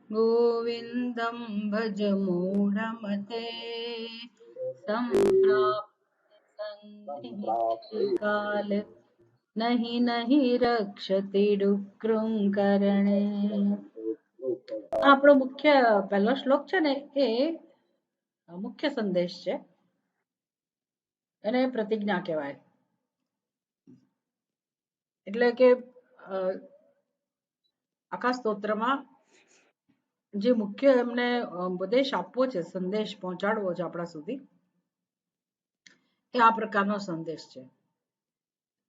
गोविन्दं भज मूढमते सम्प्राप्ति काल नहीं नहीं रक्षति डुक्रुं करणे। આપણો મુખ્ય પહેલો શ્લોક છે ને એ મુખ્ય સંદેશ છે, એને પ્રતિજ્ઞા કહેવાય. એટલે કે આખા સ્તોત્રમાં જે મુખ્ય એમને ઉપદેશ આપવો છે, સંદેશ પહોંચાડવો છે આપણા સુધી, એ આ પ્રકારનો સંદેશ છે.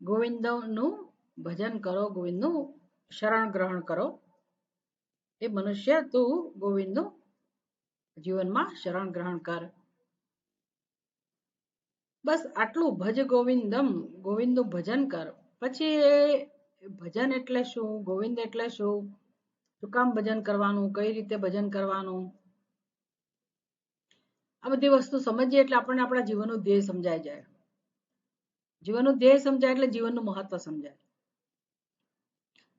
ગોવિંદનું ભજન કરો, ગોવિંદનું શરણ ગ્રહણ કરો. એ મનુષ્ય તું ગોવિંદનું જીવનમાં શરણ ગ્રહણ કર. બસ આટલું. ભજ ગોવિંદમ, ગોવિંદનું ભજન કર. પછી એ ભજન એટલે શું, ગોવિંદ એટલે શું, શું કામ ભજન કરવાનું, કઈ રીતે ભજન કરવાનું, આ બધી વસ્તુ સમજીએ એટલે આપણને આપણા જીવનનું ધ્યેય સમજાઈ જાય. જીવનનું ધ્યેય સમજાય એટલે જીવનનું મહત્વ સમજાય.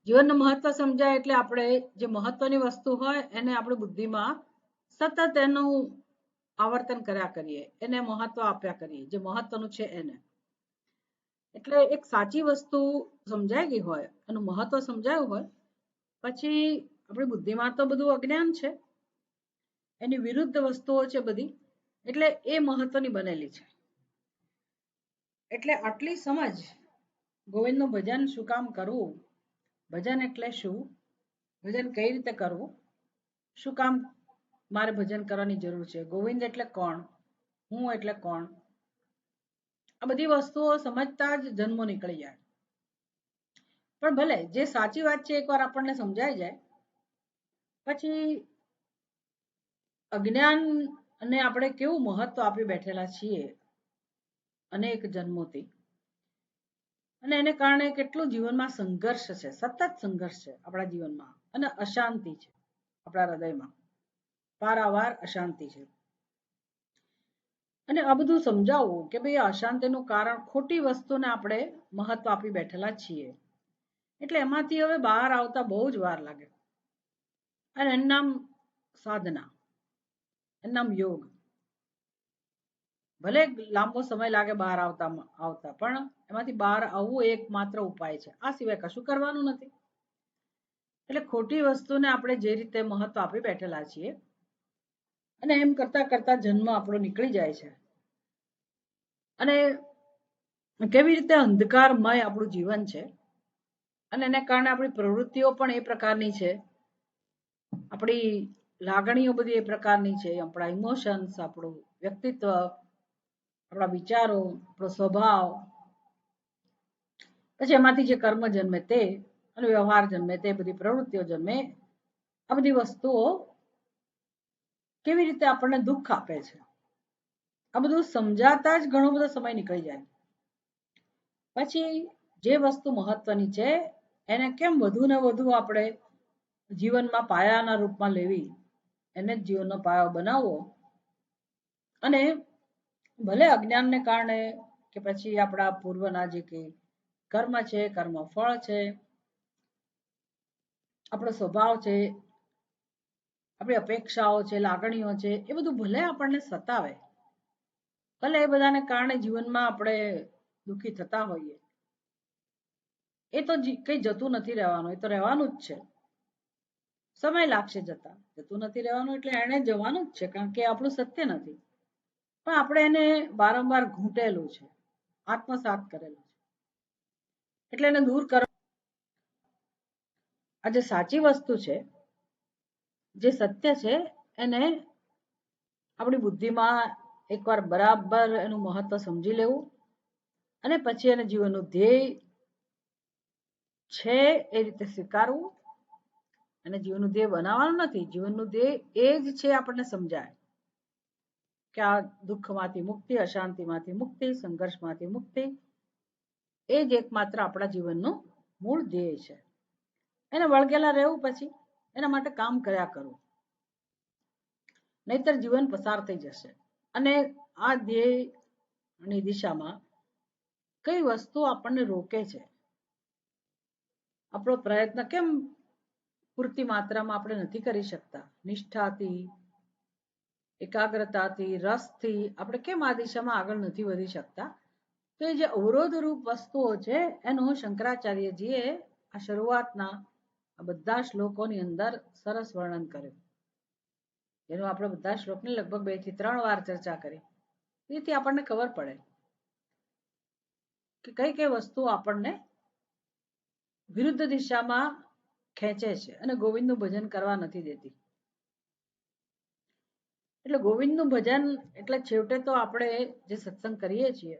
જીવનનું મહત્વ સમજાય એટલે આપણે જે મહત્વની વસ્તુ હોય એને આપણી બુદ્ધિમાં સતત એનું આવર્તન કર્યા કરીએ, એને મહત્વ આપ્યા કરીએ, જે મહત્વનું છે એને. એટલે એક સાચી વસ્તુ સમજાઈ ગઈ હોય, એનું મહત્વ સમજાયું હોય, પછી આપણી બુદ્ધિમાં તો બધું અજ્ઞાન છે, એની વિરુદ્ધ વસ્તુઓ છે બધી, એટલે એ મહત્વની બનેલી છે. એટલે આટલી સમજ, ગોવિંદનું ભજન શું કામ કરવું, ભજન એટલે શું, ભજન કઈ રીતે કરવું, શું કામ મારે ભજન કરવાની જરૂર છે, ગોવિંદ એટલે કોણ, હું એટલે કોણ, આ બધી વસ્તુઓ સમજતા જ જન્મો નીકળી જાય. પણ ભલે જે સાચી વાત છે એકવાર આપણને સમજાઈ જાય, પછી અજ્ઞાન અને આપણે કેવું મહત્વ આપી બેઠેલા છીએ અનેક જન્મોથી, અને એને કારણે કેટલું જીવનમાં સંઘર્ષ છે, સતત સંઘર્ષ છે આપણા જીવનમાં, અને અશાંતિ છે આપણા હૃદયમાં, પારાવાર અશાંતિ છે. અને આ બધું સમજાવવું કે ભાઈ અશાંતિનું કારણ ખોટી વસ્તુને આપણે મહત્વ આપી બેઠેલા છીએ, એટલે એમાંથી હવે બહાર આવતા બહુ જ વાર લાગે. અને એનું નામ સાધના, એનું નામ યોગ. ભલે લાંબો સમય લાગે બહાર આવતા, પણ એમાંથી બહાર આવવું એકમાત્ર ઉપાય છે, આ સિવાય કશું કરવાનું નથી. એટલે ખોટી વસ્તુને આપણે જે રીતે મહત્વ આપી બેઠેલા છીએ, અને એમ કરતા કરતા જન્મ આપણો નીકળી જાય છે, અને કેવી રીતે અંધકારમય આપણું જીવન છે, અને એને કારણે આપણી પ્રવૃત્તિઓ પણ એ પ્રકારની છે, આપણી લાગણીઓ બધી એ પ્રકારની છે, આપણા ઇમોશન્સ, આપણું વ્યક્તિત્વ, આપણા વિચારો, આપણો સ્વભાવ, પછી એમાંથી જે કર્મ જન્મે તે, અને વ્યવહાર જન્મે તે, બધી પ્રવૃત્તિઓ જન્મે, આ બધી વસ્તુઓ કેવી રીતે આપણને દુઃખ આપે છે, આ બધું સમજાતા જ ઘણો બધો સમય નીકળી જાય. પછી જે વસ્તુ મહત્વની છે એને કેમ વધુ ને વધુ આપણે જીવનમાં પાયાના રૂપમાં લેવી, એને જ જીવનનો પાયો બનાવવો. અને ભલે અજ્ઞાનને કારણે કે પછી આપણા પૂર્વના જે કે કર્મ છે, કર્મ ફળ છે, આપણો સ્વભાવ છે, આપણી અપેક્ષાઓ છે, લાગણીઓ છે, એ બધું ભલે આપણને સતાવે, ભલે એ બધાને કારણે જીવનમાં આપણે દુઃખી થતા હોઈએ, એ તો કઈ જતું નથી રહેવાનું, એ તો રહેવાનું જ છે. સમય લાગશે જતા, જતું નથી રહેવાનું એટલે એને જવાનું જ છે, કારણ કે આપણું સત્ય નથી. પણ આપણે એને વારંવાર ઘૂંટેલું છે, આત્મસાત કરેલું છે, એટલે એને દૂર કરવા. આ જે સાચી વસ્તુ છે, જે સત્ય છે, એને આપણી બુદ્ધિમાં એકવાર બરાબર એનું મહત્વ સમજી લેવું, અને પછી એને જીવનનું ધ્યેય છે એ રીતે સ્વીકારવું. અને જીવનનું ધ્યેય બનાવવાનું નથી, જીવનનું ધ્યેય એ જ છે, આપણને સમજાય કે આ દુઃખમાંથી મુક્તિ, અશાંતિમાંથી મુક્તિ, સંઘર્ષમાંથી મુક્તિ, એ જ એકમાત્ર આપણા જીવનનું મૂળ ધ્યેય છે. એને વળગેલા રહેવું, પછી એના માટે કામ કર્યા કરવું, નહીતર જીવન પસાર થઈ જશે. અને આ ધ્યેયની દિશામાં કઈ વસ્તુ આપણને રોકે છે, આપણો પ્રયત્ન કેમ પૂરતી માત્રામાં આપણે નથી કરી શકતા. નિષ્ઠાથી, એકાગ્રતાથી, રસથી આપણે કેમ આ દિશામાં આગળ નથી વધી શકતા? તો એ જે અવરોધ રૂપ વસ્તુઓ છે એનું શંકરાચાર્યજીએ આ શરૂઆતના આ બધા શ્લોકોની અંદર સરસ વર્ણન કર્યું. એનું આપણે બધા શ્લોકની લગભગ 2 થી 3 વાર ચર્ચા કરી. એથી આપણને ખબર પડે કે કઈ કઈ વસ્તુઓ આપણને વિરુદ્ધ દિશામાં ખેંચે છે અને ગોવિંદનું ભજન કરવા નથી દેતી. એટલે ગોવિંદનું ભજન એટલે છેવટે તો આપણે જે સત્સંગ કરીએ છીએ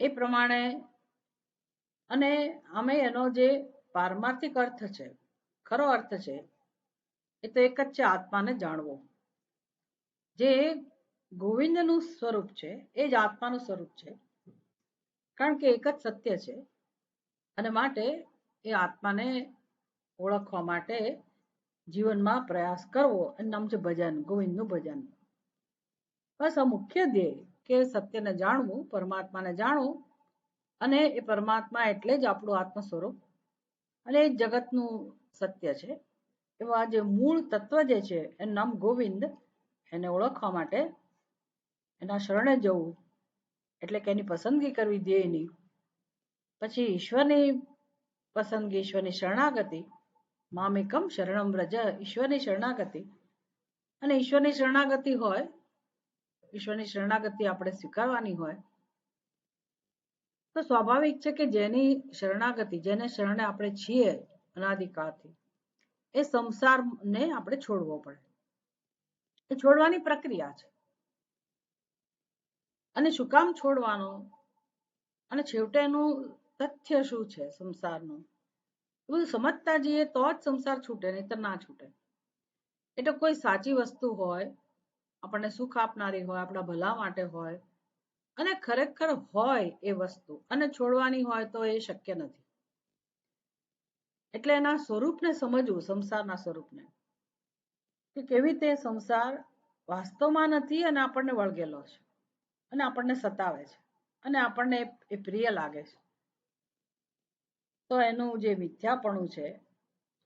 એ પ્રમાણે, અને અમે એનો જે પારમાર્થિક અર્થ છે, ખરો અર્થ છે, એ તો એક જ છે, આત્માને જાણવો. જે ગોવિંદનું સ્વરૂપ છે એ જ આત્માનું સ્વરૂપ છે, કારણ કે એક જ સત્ય છે. અને માટે એ આત્માને ઓળખવા માટે જીવનમાં પ્રયાસ કરવો એનું નામ છે ભજન, ગોવિંદનું ભજન. બસ આ મુખ્ય ધ્યેય કે સત્યને જાણવું, પરમાત્માને જાણવું, અને એ પરમાત્મા એટલે જ આપણું આત્મ સ્વરૂપ અને એ જગતનું સત્ય છે. એવા જે મૂળ તત્વ જે છે એનું નામ ગોવિંદ, એને ઓળખવા માટે એના શરણે જવું, એટલે કે એની પસંદગી કરવી ધ્યેયની. પછી ઈશ્વરની પસંદગી, ઈશ્વરની શરણાગતિ, મામેકમ શરણમ વ્રજ, ઈશ્વરની શરણાગતિ. અને ઈશ્વરની શરણાગતિ હોય, ઈશ્વરની શરણાગતિ આપણે સ્વીકારવાની હોય તો સ્વાભાવિક છે કે જેની શરણાગતિ, જેને શરણે આપણે છીએ અનાદિકાળથી, એ સંસારને આપણે છોડવો પડે. એ છોડવાની પ્રક્રિયા છે. અને શું કામ છોડવાનો, અને છેવટે એનું તથ્ય શું છે સંસારનું, એ બધું સમજતા જઈએ તો જ સંસાર છૂટે, નહીતર ના છૂટે. એટલે કોઈ સાચી વસ્તુ હોય, આપણને સુખ આપનારી હોય, આપણા ભલા માટે હોય, અને ખરેખર હોય એ વસ્તુ, અને છોડવાની હોય તો એ શક્ય નથી. એટલે એના સ્વરૂપને સમજવું, સંસારના સ્વરૂપને, કે કેવી રીતે સંસાર વાસ્તવમાં નથી અને આપણને વળગેલો છે અને આપણને સતાવે છે અને આપણને એ પ્રિય લાગે છે. તો એનું જે મિથ્યાપણું છે,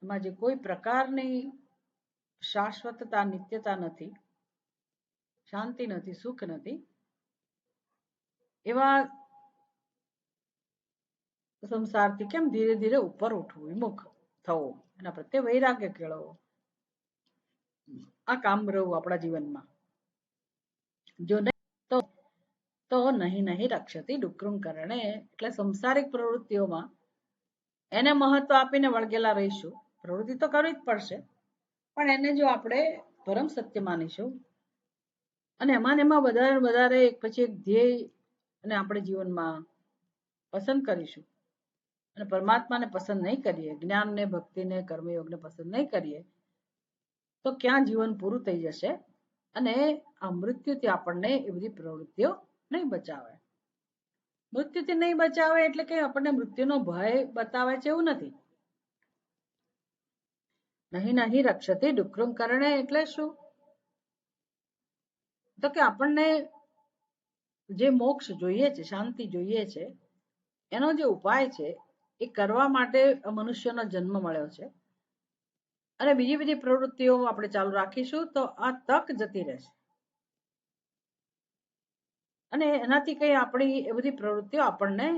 એમાં જે કોઈ પ્રકારની શાશ્વતતા, નિત્યતા નથી, શાંતિ નથી, સુખ નથી, એવા સંસારથી કેમ ધીરે ધીરે ઉપર ઉઠવું, વિમુખ થવું, એના પ્રત્યે વૈરાગ્ય કેળવવો, આ કામ રહેવું આપણા જીવનમાં. જો નહીં તો નહીં નહીં રક્ષતી ડુક્કૃમ કરણે, એટલે સંસારિક પ્રવૃત્તિઓમાં એને મહત્વ આપીને વળગેલા રહીશું. પ્રવૃત્તિ તો કરવી જ પડશે, પણ એને જો આપણે પરમ સત્ય માનીશું અને એમાં વધારે વધારે એક પછી એક ધ્યેય અને આપણે જીવનમાં પસંદ કરીશું, અને પરમાત્માને પસંદ નહીં કરીએ, જ્ઞાનને, ભક્તિને, કર્મયોગને પસંદ નહીં કરીએ, તો ક્યાં જીવન પૂરું થઈ જશે. અને આ મૃત્યુથી આપણને એ બધી પ્રવૃત્તિઓ નહીં બચાવે. મૃત્યુથી નહીં બચાવે એટલે કે આપણને મૃત્યુનો ભય બતાવે છે એવું નથી. નહીં નહીં રક્ષતી ડુક્કૃમ કરણે એટલે શું? તો કે આપણને જે મોક્ષ જોઈએ છે, શાંતિ જોઈએ છે, એનો જે ઉપાય છે એ કરવા માટે મનુષ્યનો જન્મ મળ્યો છે. અને બીજી બધી પ્રવૃત્તિઓ આપણે ચાલુ રાખીશું તો આ તક જતી રહેશે, અને એનાથી કઈ આપણી એ બધી પ્રવૃત્તિઓ આપણને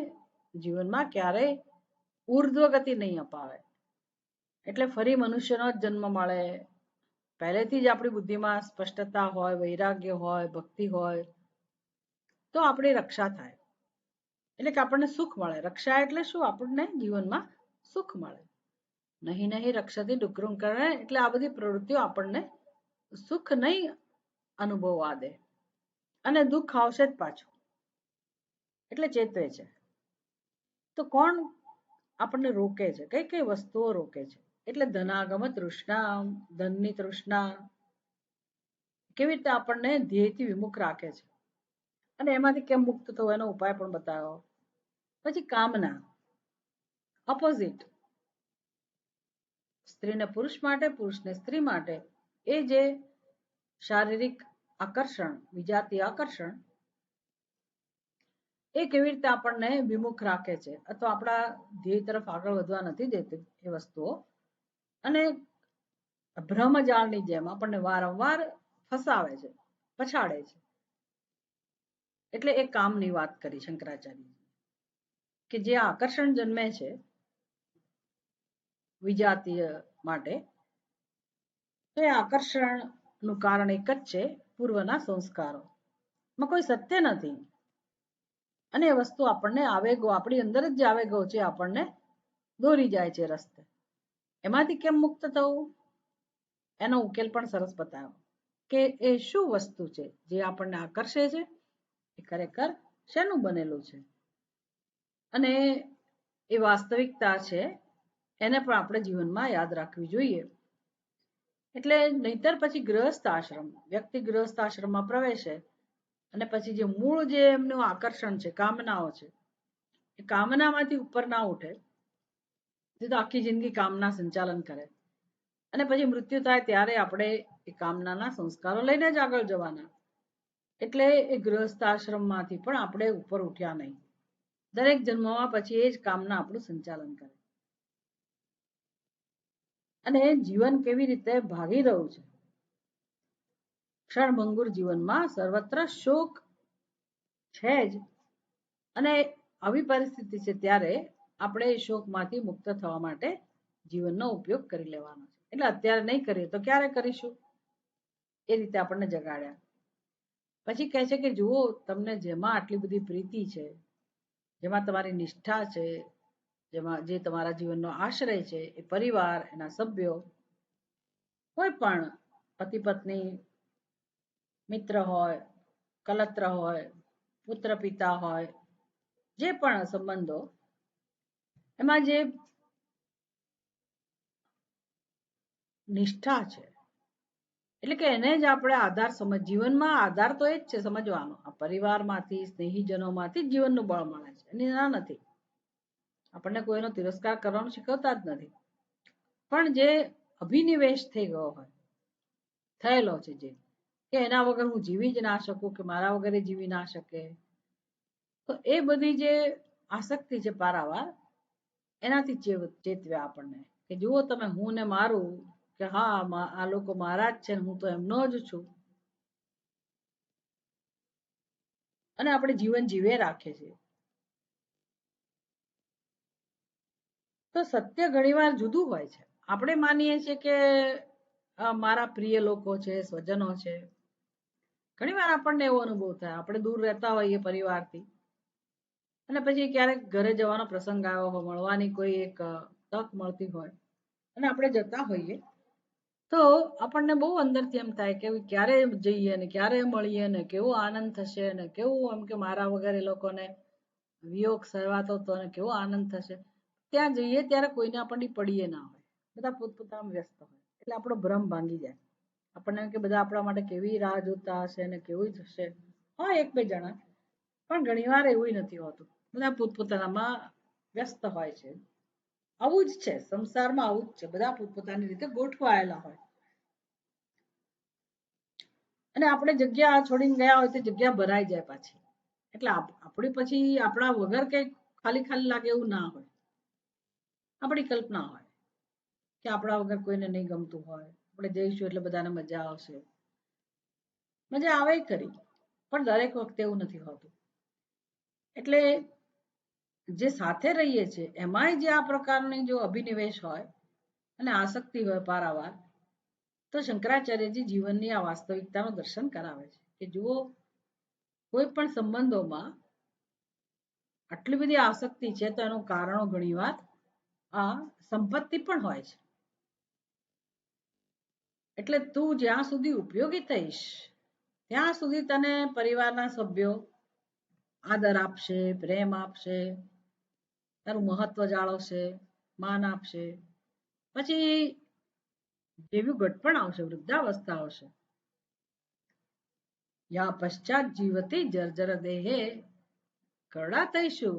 જીવનમાં ક્યારેય ઉર્ધ્વ ગતિ નહીં અપાવે. એટલે ફરી મનુષ્યનો જ જન્મ મળે, પહેલેથી જ આપણી બુદ્ધિમાં સ્પષ્ટતા હોય, વૈરાગ્ય હોય, ભક્તિ હોય, તો આપણી રક્ષા થાય. એટલે કે આપણને સુખ મળે. રક્ષા એટલે શું? આપણને જીવનમાં સુખ મળે. નહીં નહીં રક્ષતી ડુક્કૃમ કરણે એટલે આ બધી પ્રવૃત્તિઓ આપણને સુખ નહીં અનુભવવા દે, અને દુઃખ આવશે જ પાછું, એટલે ચેતવે છે. તો કોણ આપણને રોકે છે? કઈ કઈ વસ્તુઓ રોકે છે? એટલે ધનાગમ તૃષ્ણા, ધનની તૃષ્ણા કેવી રીતે આપણને ધ્યેયથી વિમુખ રાખે છે, અને એમાંથી કેમ મુક્ત થવો એનો ઉપાય પણ બતાવ્યો. પછી કામના, ઓપોઝિટ, સ્ત્રીને પુરુષ માટે, પુરુષને સ્ત્રી માટે, એ જે શારીરિક આકર્ષણ, વિજાતીય આકર્ષણ, એ કેવી રીતે આપણને વિમુખ રાખે છે અથવા આપણા ધ્યેય તરફ આગળ વધવા નથી દેતી એ વસ્તુઓ. અને ભ્રમજાળની જેમ આપણને વારંવાર ફસાવે છે, પછાડે છે. એટલે એ કામની વાત કરી શંકરાચાર્ય કે જે આકર્ષણ જન્મે છે વિજાતીય માટે, તો એ આકર્ષણનું કારણ એક જ છે, પૂર્વના સંસ્કારો. માં કોઈ સત્ય નથી. અને એ વસ્તુ આપણને આવેગો, આપણી અંદર જ જે આવેગો છે આપણને દોરી જાય છે રસ્તે. એમાંથી કેમ મુક્ત થવું, એનો ઉકેલ પણ સરસ બતાવ્યો કે એ શું વસ્તુ છે જે આપણને આકર્ષે છે, એ ખરેખર શેનું બનેલું છે, અને એ વાસ્તવિકતા છે એને પણ આપણે જીવનમાં યાદ રાખવી જોઈએ. એટલે નહીતર પછી ગૃહસ્થ આશ્રમ, વ્યક્તિ ગૃહસ્થ આશ્રમમાં પ્રવેશે અને પછી જે મૂળ જે એમનું આકર્ષણ છે, કામનાઓ છે, એ કામનામાંથી ઉપર ના ઉઠે, તો આખી જિંદગી કામના સંચાલન કરે અને પછી મૃત્યુ થાય ત્યારે આપણે એ કામનાના સંસ્કારો લઈને જ આગળ જવાના. એટલે એ ગૃહસ્થ આશ્રમમાંથી પણ આપણે ઉપર ઉઠ્યા નહીં. દરેક જન્મમાં પછી એ જ કામના આપણું સંચાલન કરે. અને જીવન કેવી રીતે ભાગી રહ્યું છે, ક્ષણભંગુર જીવનમાં સર્વત્ર શોક છે જ. અને આવી પરિસ્થિતિ છે ત્યારે આપણે એ શોકમાંથી મુક્ત થવા માટે જીવનનો ઉપયોગ કરી લેવાનો છે. એટલે અત્યારે નહીં કરીએ તો ક્યારે કરીશું, એ રીતે આપણને જગાડ્યા. પછી કહે છે કે જુઓ, તમને જેમાં આટલી બધી પ્રીતિ છે, જેમાં તમારી નિષ્ઠા છે, જેમાં જે તમારા જીવનનો આશ્રય છે, એ પરિવાર, એના સભ્યો, કોઈ પણ પતિ પત્ની, મિત્ર હોય, કલત્ર હોય, પુત્ર પિતા હોય, જે પણ સંબંધો, એમાં જે નિષ્ઠા છે, એટલે કે એને જ આપણે આધાર સમજ, જીવનમાં આધાર તો એ જ છે સમજવાનો. આ પરિવારમાંથી, સ્નેહીજનોમાંથી જ જીવનનું બળ મળે છે, એની ના નથી. આપણને કોઈનો તિરસ્કાર કરવાનું શીખવતા જ નથી. પણ જે અભિનિવેશ થઈ ગયો હોય, થયેલો છે, જે કે એના વગર હું જીવી જ ના શકું, કે મારા વગર એ જીવી ના શકે, તો એ બધી જે આસક્તિ છે પારાવાર, એનાથી ચેતવ્યા આપણને કે જુઓ તમે, હું ને મારું, કે હા આ લોકો મારા જ છે, હું તો એમનો જ છું, અને આપણે જીવન જીવે રાખે છે. તો સત્ય ઘણીવાર જુદું હોય છે. આપણે માનીએ છીએ કે મારા પ્રિય લોકો છે, સ્વજનો છે. ઘણીવાર આપણને એવો અનુભવ થાય, આપણે દૂર રહેતા હોઈએ પરિવારથી, અને પછી ક્યારેક ઘરે જવાનો પ્રસંગ આવ્યો હોય, મળવાની કોઈ એક તક મળતી હોય અને આપણે જતા હોઈએ, તો આપણને બહુ અંદરથી એમ થાય કે ક્યારે જઈએ ને ક્યારે મળીએ ને કેવો આનંદ થશે, ને કેવું એમ કે મારા વગર એ લોકોને વિયોગ સહેવાતો હતો અને કેવો આનંદ થશે. ત્યાં જઈએ ત્યારે કોઈને આપણને પડીએ ના હોય, બધા પોતપોતામાં વ્યસ્ત હોય, એટલે આપણો ભ્રમ ભાંગી જાય. આપણને એમ કે બધા આપણા માટે કેવી રાહ જોતા હશે ને કેવું થશે. હા, એક બે જણા, પણ ઘણીવાર એવું નથી હોતું. બધા પોતપોતાનામાં વ્યસ્ત હોય છે. આવું જ છે સંસારમાં, આવું જ છે, બધા પોતપોતાની રીતે ગોઠવાયેલા હોય. અને આપણે જગ્યા છોડીને ગયા હોય તો જગ્યા ભરાઈ જાય પાછી. એટલે આપણી પછી આપણા વગર કંઈક ખાલી ખાલી લાગે એવું ના હોય. આપણી કલ્પના હોય કે આપણા વગર કોઈને નહીં ગમતું હોય, આપણે જઈશું એટલે બધાને મજા આવશે. મજા આવે ખરી, પણ દરેક વખતે એવું નથી હોતું. એટલે જે સાથે રહીએ છીએ એમાંય જે આ પ્રકારની જો અભિનિવેશ હોય અને આસક્તિ હોય પારાવાર, તો શંકરાચાર્યજી જીવનની આ વાસ્તવિકતાનું દર્શન કરાવે છે કે જુઓ, કોઈ પણ સંબંધોમાં આટલી બધી આસક્તિ છે તો એનું કારણો ઘણીવાર આ સંપત્તિ પણ હોય છે. એટલે તું જ્યાં સુધી ઉપયોગી થઈશ ત્યાં સુધી તને પરિવારના સભ્યો આદર આપશે, પ્રેમ આપશે, તારું મહત્વ જાળવશે, માન આપશે. પછી જેવું ઘટપણ આવશે, વૃદ્ધાવસ્થા આવશે, યા પશ્ચાત જીવતી જર્જર દેહે કરડા થઈશું,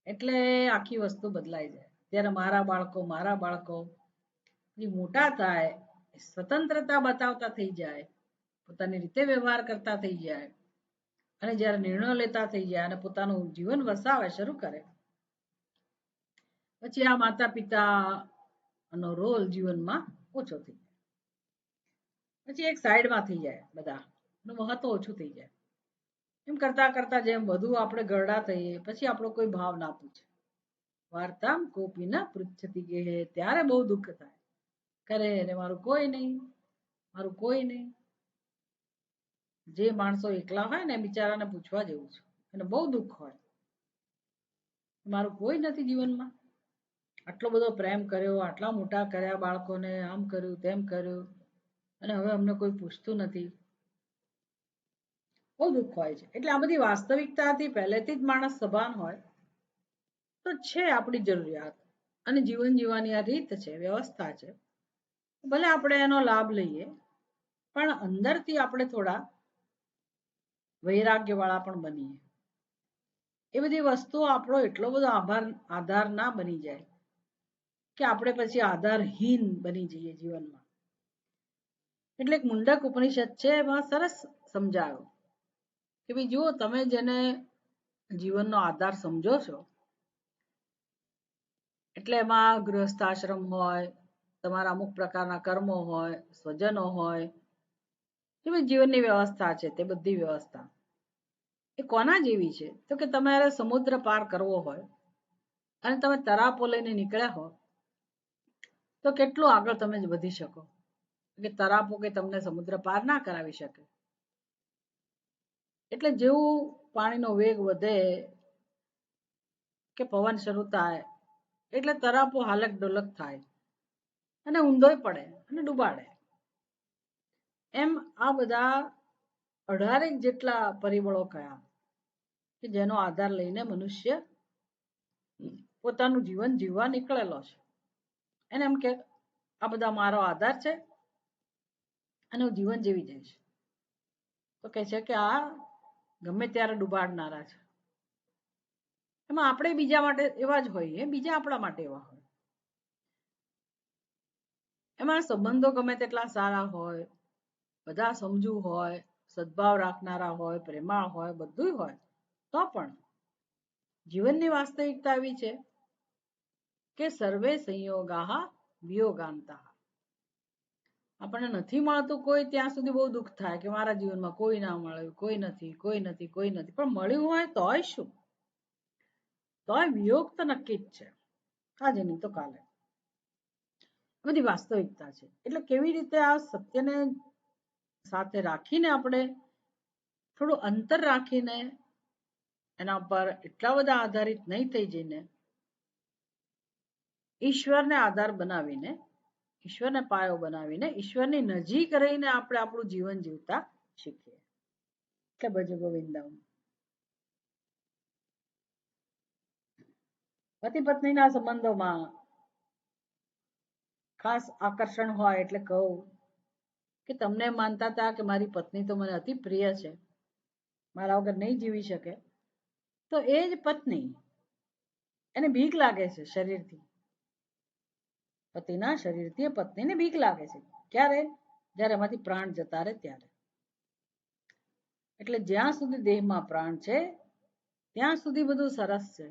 એટલે આખી વસ્તુ બદલાઈ જાય. ત્યારે મારા બાળકો મોટા થાય, સ્વતંત્રતા બતાવતા થઈ જાય, પોતાની રીતે વ્યવહાર કરતા થઈ જાય, અને જ્યારે નિર્ણયો લેતા થઈ જાય અને પોતાનું જીવન વસાવે શરૂ કરે, પછી આ માતા પિતા એનો રોલ જીવનમાં ઓછો થઈ જાય, પછી એક સાઈડમાં થઈ જાય, બધા એનું મહત્વ ઓછું થઈ જાય. એમ કરતા કરતા જેમ બધું આપણે ગરડા થઈએ પછી આપણો કોઈ ભાવ ના પૂછે. વાર્તામ કોપી ન પૃચ્છતી કે ત્યારે બહુ દુઃખ થાય, કરે એને મારું કોઈ નહીં, મારું કોઈ નહીં. જે માણસો એકલા હોય ને બિચારાને પૂછવા જેવું છે, એને બહુ દુઃખ હોય, મારું કોઈ નથી જીવનમાં. આટલો બધો પ્રેમ કર્યો, આટલા મોટા કર્યા બાળકોને, આમ કર્યું તેમ કર્યું, અને હવે અમને કોઈ પૂછતું નથી. બહુ દુઃખ હોય છે. એટલે આ બધી વાસ્તવિકતાથી પહેલેથી જ માણસ સભાન હોય તો છે આપણી જરૂરિયાત અને જીવન જીવવાની આ રીત છે, વ્યવસ્થા છે. ભલે આપણે એનો લાભ લઈએ પણ અંદરથી આપણે થોડા વૈરાગ્ય વાળા પણ બનીએ. એ બધી વસ્તુઓ આપણો એટલો બધો આધાર ના બની જાય કે આપણે પછી આધારહીન બની જઈએ જીવનમાં. એટલે એક મુંડક ઉપનિષદ છે, એમાં સરસ સમજાયો કે ભાઈ જુઓ, તમે જેને જીવનનો આધાર સમજો છો, એટલે એમાં ગૃહસ્થાશ્રમ હોય, તમારા અમુક પ્રકારના કર્મો હોય, સ્વજનો હોય, જે જીવનની વ્યવસ્થા છે તે બધી વ્યવસ્થા એ કોના જેવી છે? તો કે તમારે સમુદ્ર પાર કરવો હોય અને તમે તરાપો લઈને નીકળ્યા હો તો કેટલું આગળ તમે વધી શકો? કે તરાપો કે તમને સમુદ્ર પાર ના કરાવી શકે. એટલે જેવું પાણીનો વેગ વધે કે પવન શરૂ થાય એટલે તરાપો હાલક ડોલક થાય અને ઊંધોય પડે અને ડૂબાડે. એમ આ બધા 18 જેટલા પરિબળો કયા કે જેનો આધાર લઈને મનુષ્ય પોતાનું જીવન જીવવા નીકળેલો છે. એને એમ કે આ બધા મારો આધાર છે અને હું જીવન જીવી જઈશ. તો કહે છે કે આ ગમે ત્યારે ડૂબાડનારા છે. એમાં આપણે બીજા માટે એવા જ હોઈએ, બીજા આપણા માટે એવા હોય. એમાં સંબંધો ગમે તેટલા સારા હોય, બધા સમજુ હોય, સદભાવ રાખનારા હોય, પ્રેમાળ હોય, બધું હોય, તો પણ જીવનની વાસ્તવિકતા એવી છે કે સર્વે સંયોગા વિયોગાંતા. આપણને નથી મળતું કોઈ ત્યાં સુધી બહુ દુઃખ થાય કે મારા જીવનમાં કોઈ ના મળ્યું, કોઈ નથી, કોઈ નથી, કોઈ નથી. પણ મળ્યું હોય તોય શું? તોય વિયોગ તો નક્કી જ છે, આજે નહીં તો કાલે. બધી વાસ્તવિકતા છે. એટલે કેવી રીતે આ સત્યને સાથે રાખીને આપણે થોડું અંતર રાખીને એના પર એટલા બધા આધારિત નહીં થઈ જઈને ઈશ્વરને આધાર બનાવીને, ઈશ્વરને પાયો બનાવીને, ઈશ્વરની નજીક રહીને આપણે આપણું જીવન જીવતા શીખીએ. કે ભજ ગોવિંદમ. પતિ પત્નીના સંબંધોમાં ખાસ આકર્ષણ હોય એટલે કહું કે તમને માનતા હતા કે મારી પત્ની તો મને અતિ પ્રિય છે, મારા વગર નહીં જીવી શકે, તો એ જ પત્ની એને બીક લાગે છે શરીરથી. પતિના શરીરથી એ પત્નીને બીક લાગે છે. ક્યારે? જ્યારે એમાંથી પ્રાણ જતા રહે ત્યારે. એટલે જ્યાં સુધી દેહમાં પ્રાણ છે ત્યાં સુધી બધું સરસ છે,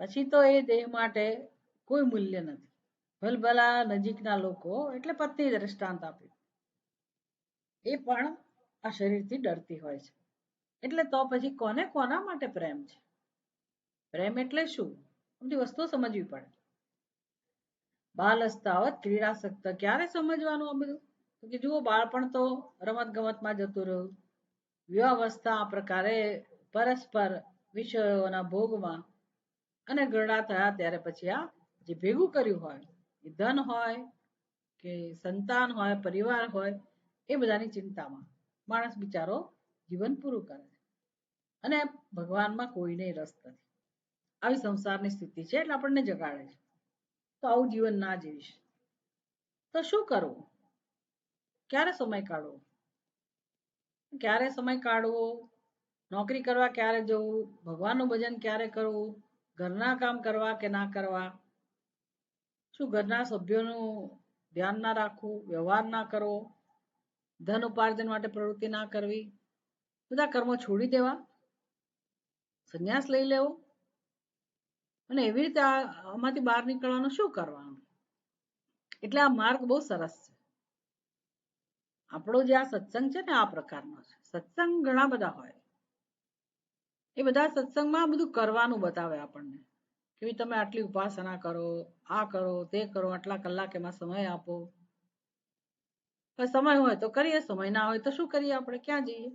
પછી તો એ દેહ માટે કોઈ મૂલ્ય નથી. ભલભલા નજીકના લોકો, એટલે પત્ની દ્રષ્ટાંત આપ્યું, એ પણ આ શરીરથી ડરતી હોય છે. એટલે તો પછી કોને કોના માટે પ્રેમ છે? પ્રેમ એટલે શું? બધી વસ્તુઓ સમજવી પડે. બાલસ્તાવત ક્રીડાસક્ત. ક્યારે સમજવાનું આ બધું? તો કે જુઓ, બાળપણ તો રમત ગમતમાં જતું રહ્યું, વિવાહાવસ્થા આ પ્રકારે પરસ્પર વિષયોના ભોગમાં, અને ઘરડા થયા ત્યારે પછી આ જે ભેગું કર્યું હોય, એ ધન હોય કે સંતાન હોય, પરિવાર હોય, એ બધાની ચિંતામાં માણસ બિચારો જીવન પૂરું કરે છે અને ભગવાનમાં કોઈને રસ નથી. આવી સંસારની સ્થિતિ છે એટલે આપણને જગાડે છે. તો આવું જીવન ના જીવીશ તો શું કરવું? ક્યારે સમય કાઢવો? ક્યારે સમય કાઢવો? નોકરી કરવા ક્યારે જવું? ભગવાનનું ભજન ક્યારે કરવું? ઘરના કામ કરવા કે ના કરવા? શું ઘરના સભ્યોનું ધ્યાન ના રાખવું? વ્યવહાર ના કરવો? ધન ઉપાર્જન માટે પ્રવૃત્તિ ના કરવી? બધા કર્મો છોડી દેવા? સંન્યાસ લઈ લેવો? અને એવી રીતે આમાંથી બહાર નીકળવાનું શું કરવાનું? એટલે આ માર્ગ બહુ સરસ છે. આપણો જે આ સત્સંગ છે ને આ પ્રકારનો છે. સત્સંગ ઘણા બધા હોય, એ બધા સત્સંગમાં બધું કરવાનું બતાવે આપણને કે તમે આટલી ઉપાસના કરો, આ કરો, તે કરો, આટલા કલાક એમાં સમય આપો. સમય હોય તો કરીએ, સમય ના હોય તો શું કરીએ, આપણે ક્યાં જઈએ?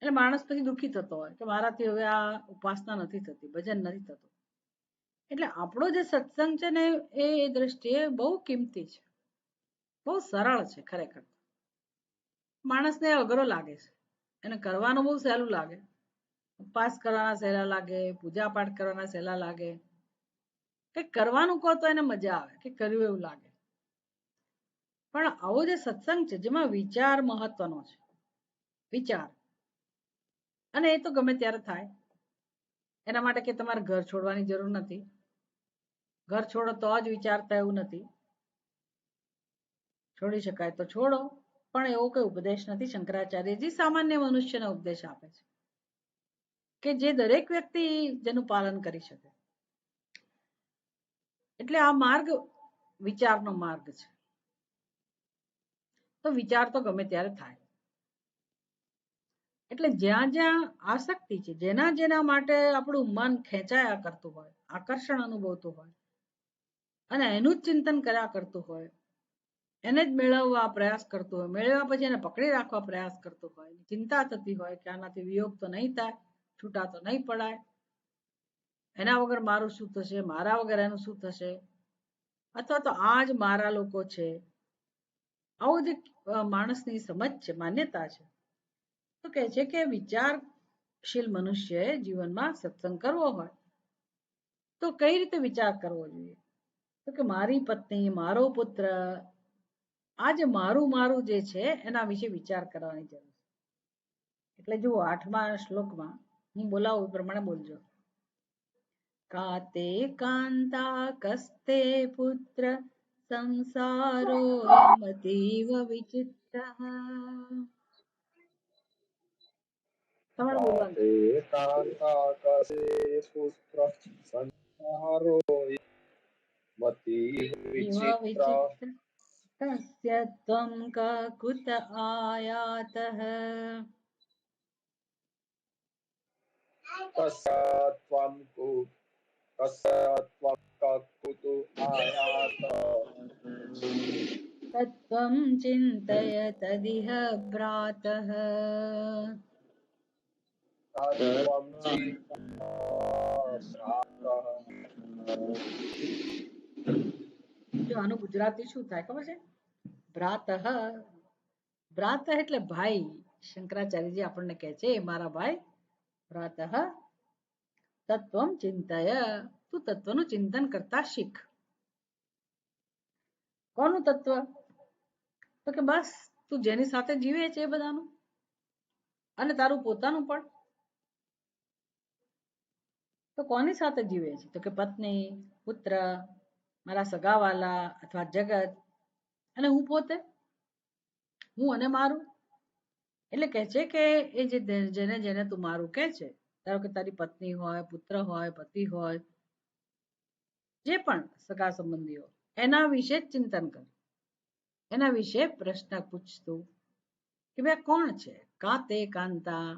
એટલે માણસ પછી દુઃખી થતો હોય કે મારાથી હવે આ ઉપાસના નથી થતી, ભજન નથી થતું. એટલે આપણો જે સત્સંગ છે ને એ દ્રષ્ટિએ બહુ કિંમતી છે, બહુ સરળ છે. ખરેખર માણસને અઘરો લાગે છે, એને કરવાનું બહુ સહેલું લાગે. ઉપવાસ કરવાના સહેલા લાગે, પૂજા પાઠ કરવાના સહેલા લાગે, કે કરવાનું કહો તો એને મજા આવે કે કર્યું એવું લાગે. પણ આવો જે સત્સંગ છે જેમાં વિચાર મહત્વનો છે, વિચાર, અને એ તો ગમે ત્યારે થાય. એના માટે કે તમારે ઘર છોડવાની જરૂર નથી. ઘર છોડો તો જ વિચારતા એવું નથી, છોડી શકાય તો છોડો. પણ એવો કોઈ ઉપદેશ નથી. શંકરાચાર્યજી સામાન્ય મનુષ્યને ઉપદેશ આપે છે કે જે દરેક વ્યક્તિ જેનું પાલન કરી શકે. એટલે આ માર્ગ વિચારનો માર્ગ છે. તો વિચાર તો ગમે ત્યારે થાય. એટલે જ્યાં જ્યાં આસક્તિ છે, જેના જેના માટે આપણું મન ખેંચાયા કરતું હોય, આકર્ષણ અનુભવતું હોય અને એનું જ ચિંતન કર્યા કરતું હોય, એને જ મેળવવા પ્રયાસ કરતો હોય, મેળવ્યા પછી એને પકડી રાખવા પ્રયાસ કરતો હોય, ચિંતા થતી હોય કે આનાથી વિયોગ તો નહીં થાય, છૂટા તો નહીં પડાય, એના વગર મારું શું થશે, મારા વગર એનું શું થશે, અથવા તો આ જ મારા લોકો છે. આવું જે માણસની સમજ છે, માન્યતા છે, તો કહે છે કે વિચારશીલ મનુષ્યએ જીવનમાં સત્સંગ કરવો હોય તો કઈ રીતે વિચાર કરવો જોઈએ? તો કે મારી પત્ની, મારો પુત્ર, આ જે મારું મારું જે છે એના વિશે વિચાર કરવાની જરૂર છે. એટલે જુઓ 8મા શ્લોકમાં હું બોલાવું એ પ્રમાણે બોલજો. કાતે કાંતા કસ્તે પુત્ર સંસારો મતીવ વિચિત્ર. તમારે બોલવાનું છે. વિચિત્ર તસ્ય ત્વં કુત આયાતઃ. તત્વં ચિંતય તદિહ ભ્રાતઃ. જો આનું ગુજરાતી શું થાય ખબર છે? ભ્રાતઃ. ભ્રાત એટલે ભાઈ. શંકરાચાર્યજી આપણને કહે છે મારા ભાઈ ભ્રાતઃ તત્વં ચિંતય, તું તત્વનું ચિંતન કરતા શીખ. કોનું તત્વ? તો કે બસ તું જેની સાથે જીવે છે એ બધાનું, અને તારું પોતાનું પણ. તો કોની સાથે જીવે છે? તો કે પત્ની, પુત્ર, મારા સગાવાલા અથવા જગત, અને હું પોતે, હું અને મારું. એટલે કહે છે કે એ જે જેને જેને તું મારું કહે છે, ધારો કે તારી પત્ની હોય, પુત્ર હોય, પતિ હોય, જે પણ સગા સંબંધીઓ, એના વિશે જ ચિંતન કર. એના વિશે પ્રશ્ન પૂછતું કે ભાઈ કોણ છે? કા તે કાંતા.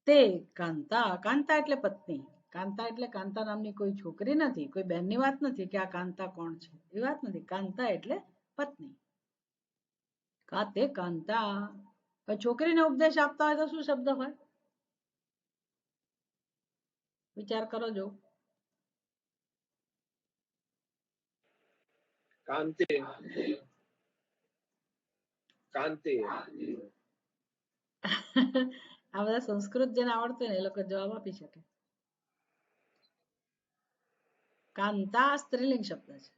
તે કાંતા, કાંતા એટલે પત્ની. કાંતા એટલે કાંતા નામની કોઈ છોકરી નથી, કોઈ બહેનની વાત નથી કે આ કાંતા કોણ છે, એ વાત નથી. કાંતા એટલે પત્ની. કા તે કાંતા. છોકરીને ઉપદેશ આપતા હોય તો શું શબ્દ હોય? વિચાર કરો જો. કાંતે. કાંતે. આ બધા સંસ્કૃત જેને આવડતું ને એ લોકો જવાબ આપી શકે. કાંતા સ્ત્રીલિંગ શબ્દ છે.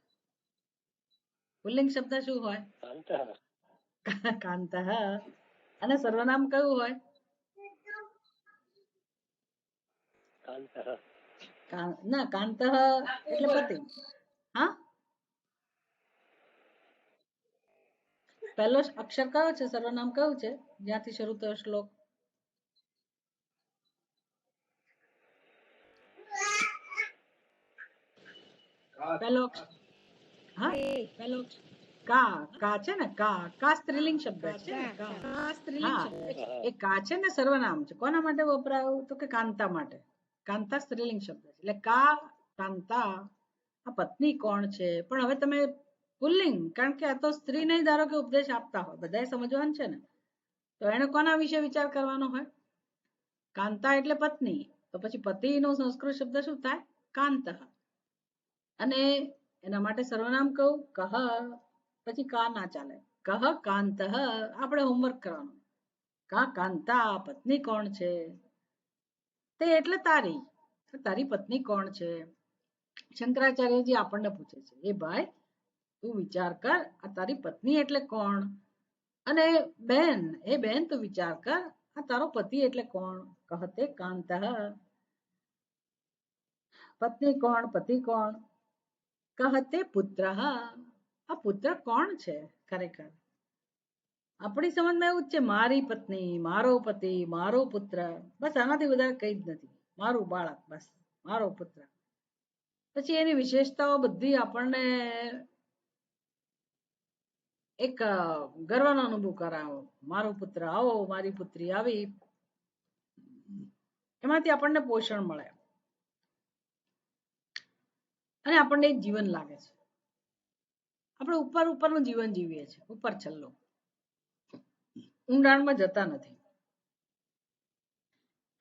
પુલ્લિંગ શબ્દ શું હોય? કાંત. અને સર્વનામ કયું હોય? ના, કાંત એટલે પતિ. હા, પહેલો અક્ષર કયો છે? સર્વનામ કયું છે જ્યાંથી શરૂ થયો શ્લોક? પહેલો હા પેલો કા કા છે ને કા સ્ત્રીલિંગ શબ્દ છે હા એ કા છે ને સર્વનામ છે. કોના માટે વપરાયું તો કે કાંતા માટે. કાંતા સ્ત્રીલિંગ શબ્દ છે એટલે કા કાંતા આ પત્ની કોણ છે. પણ હવે તમે પુલ્લિંગ કારણ કે આ તો સ્ત્રીને ધારો કે ઉપદેશ આપતા હોય બધાએ સમજવાનું છે ને તો એને કોના વિશે વિચાર કરવાનો હોય. કાંતા એટલે પત્ની તો પછી પતિનો સંસ્કૃત શબ્દ શું થાય કાંત. અને એના માટે સર્વનામ કહું કહ પછી કા ના ચાલે. કહ કાંત આપણે હોમવર્ક કરવાનું. કા કાંતા પત્ની કોણ છે તે એટલે તારી તારી પત્ની કોણ છે. શંકરાચાર્યજી આપણને પૂછે છે એ ભાઈ તું વિચાર કર આ તારી પત્ની એટલે કોણ. અને બેન એ બેન તું વિચાર કર આ તારો પતિ એટલે કોણ. કહતે કાંત પત્ની કોણ પતિ કોણ. કહતે પુત્ર આ પુત્ર કોણ છે ખરેખર. આપણી સમજમાં એવું જ છે મારી પત્ની મારો પતિ મારો પુત્ર બસ આનાથી વધારે કઈ જ નથી. મારું બાળક બસ મારો પુત્ર. પછી એની વિશેષતાઓ બધી આપણને એક ગર્વનો અનુભવ કરાવો. મારો પુત્ર આવો મારી પુત્રી આવી એમાંથી આપણને પોષણ મળે અને આપણને એક જીવન લાગે છે. આપણે ઉપરનું જીવન જીવીએ છીએ ઉપર છલ્લો ઊંડાણમાં જતા નથી.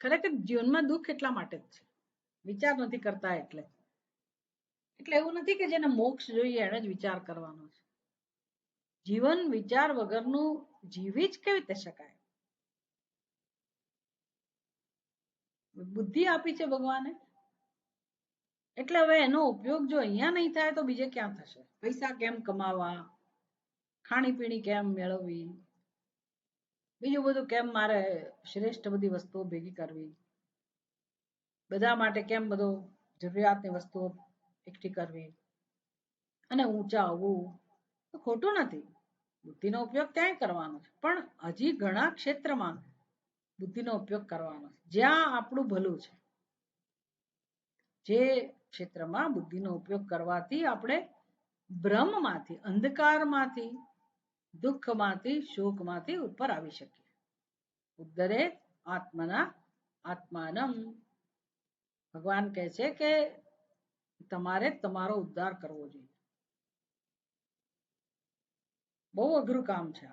ખરેખર જીવનમાં દુઃખ એટલા માટે જ છે વિચાર નથી કરતા એટલે એવું નથી કે જેને મોક્ષ જોઈએ એને જ વિચાર કરવાનો છે. જીવન વિચાર વગરનું જીવી જ કેવી રીતે શકાય. બુદ્ધિ આપી છે ભગવાને એટલે હવે એનો ઉપયોગ જો અહીંયા નહીં થાય તો બીજે ક્યાં થશે. પૈસા કેમ કમાવા ખાણીપીણી કેમ મેળવવી બીજું બધું કેમ મારે શ્રેષ્ઠ બધી વસ્તુઓ ભેગી કરવી બધા માટે કેમ બધો જરૂરિયાતની વસ્તુઓ એકઠી કરવી અને ઊંચા આવવું તો ખોટું નથી. બુદ્ધિનો ઉપયોગ ત્યાંય કરવાનો છે પણ હજી ઘણા ક્ષેત્રમાં બુદ્ધિનો ઉપયોગ કરવાનો છે જ્યાં આપણું ભલું છે. જે ક્ષેત્રમાં બુદ્ધિનો ઉપયોગ કરવાથી આપણે બ્રહ્મમાંથી અંધકારમાંથી દુઃખમાંથી શોકમાંથી ઉપર આવી શકીએ. ઉદ્ધરે આત્મના આત્માનમ ભગવાન કહે છે કે તમારે તમારો ઉદ્ધાર કરવો જોઈએ. બહુ અઘરું કામ છે.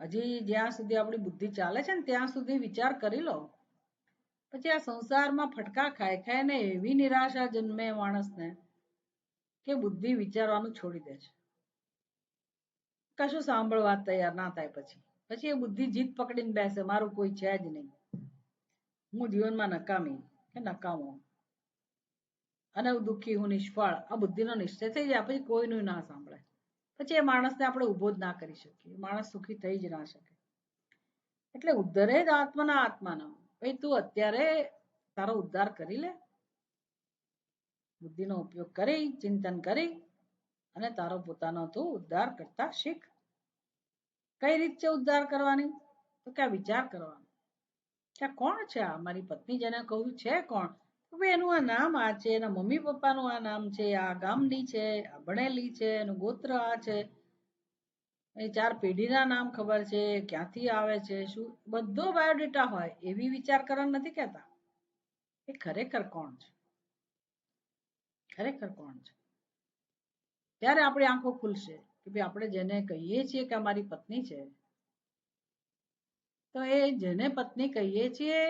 હજી જ્યાં સુધી આપણી બુદ્ધિ ચાલે છે ને ત્યાં સુધી વિચાર કરી લો. પછી આ સંસારમાં ફટકા ખાય ને એવી નિરાશા જન્મે માણસને કે બુદ્ધિ વિચારવાનું છોડી દે છે. કશું સાંભળવા તૈયાર ના થાય. પછી એ બુદ્ધિ જીત પકડીને બેસે મારું કોઈ છે જ નહીં. હું જીવનમાં નકામી કે નકામો અને દુઃખી હું નિષ્ફળ આ બુદ્ધિનો નિશ્ચય થઈ જાય પછી કોઈનું ના સાંભળે. પછી એ માણસને આપણે ઉભો જ ના કરી શકીએ. માણસ સુખી થઈ જ ના શકે. એટલે ઉદ્ધરે જ આત્માના આત્માનો ભાઈ તું અત્યારે તારો ઉદ્ધાર કરી લે. બુદ્ધિનો ઉપયોગ કરી ચિંતન કરી અને તારો પોતાનો તું ઉદ્ધાર કરતા શીખ. કઈ રીત છે ઉદ્ધાર કરવાની તો કે વિચાર કરવાનો કે કોણ છે આ મારી પત્ની જેને કહું છે કોણ. એનું આ નામ આ છે એના મમ્મી પપ્પાનું આ નામ છે આ ગામની છે આ ભણેલી છે એનું ગોત્ર આ છે એ 4 પેઢીના નામ ખબર છે ક્યાંથી આવે છે શું બધો બાયોડેટા હોય એવી વિચાર કરવાનું નથી કહેતા. એ ખરેખર કોણ છે ખરેખર કોણ છે ત્યારે આપણી આંખો ખુલશે કે ભાઈ આપણે જેને કહીએ છીએ કે અમારી પત્ની છે તો એ જેને પત્ની કહીએ છીએ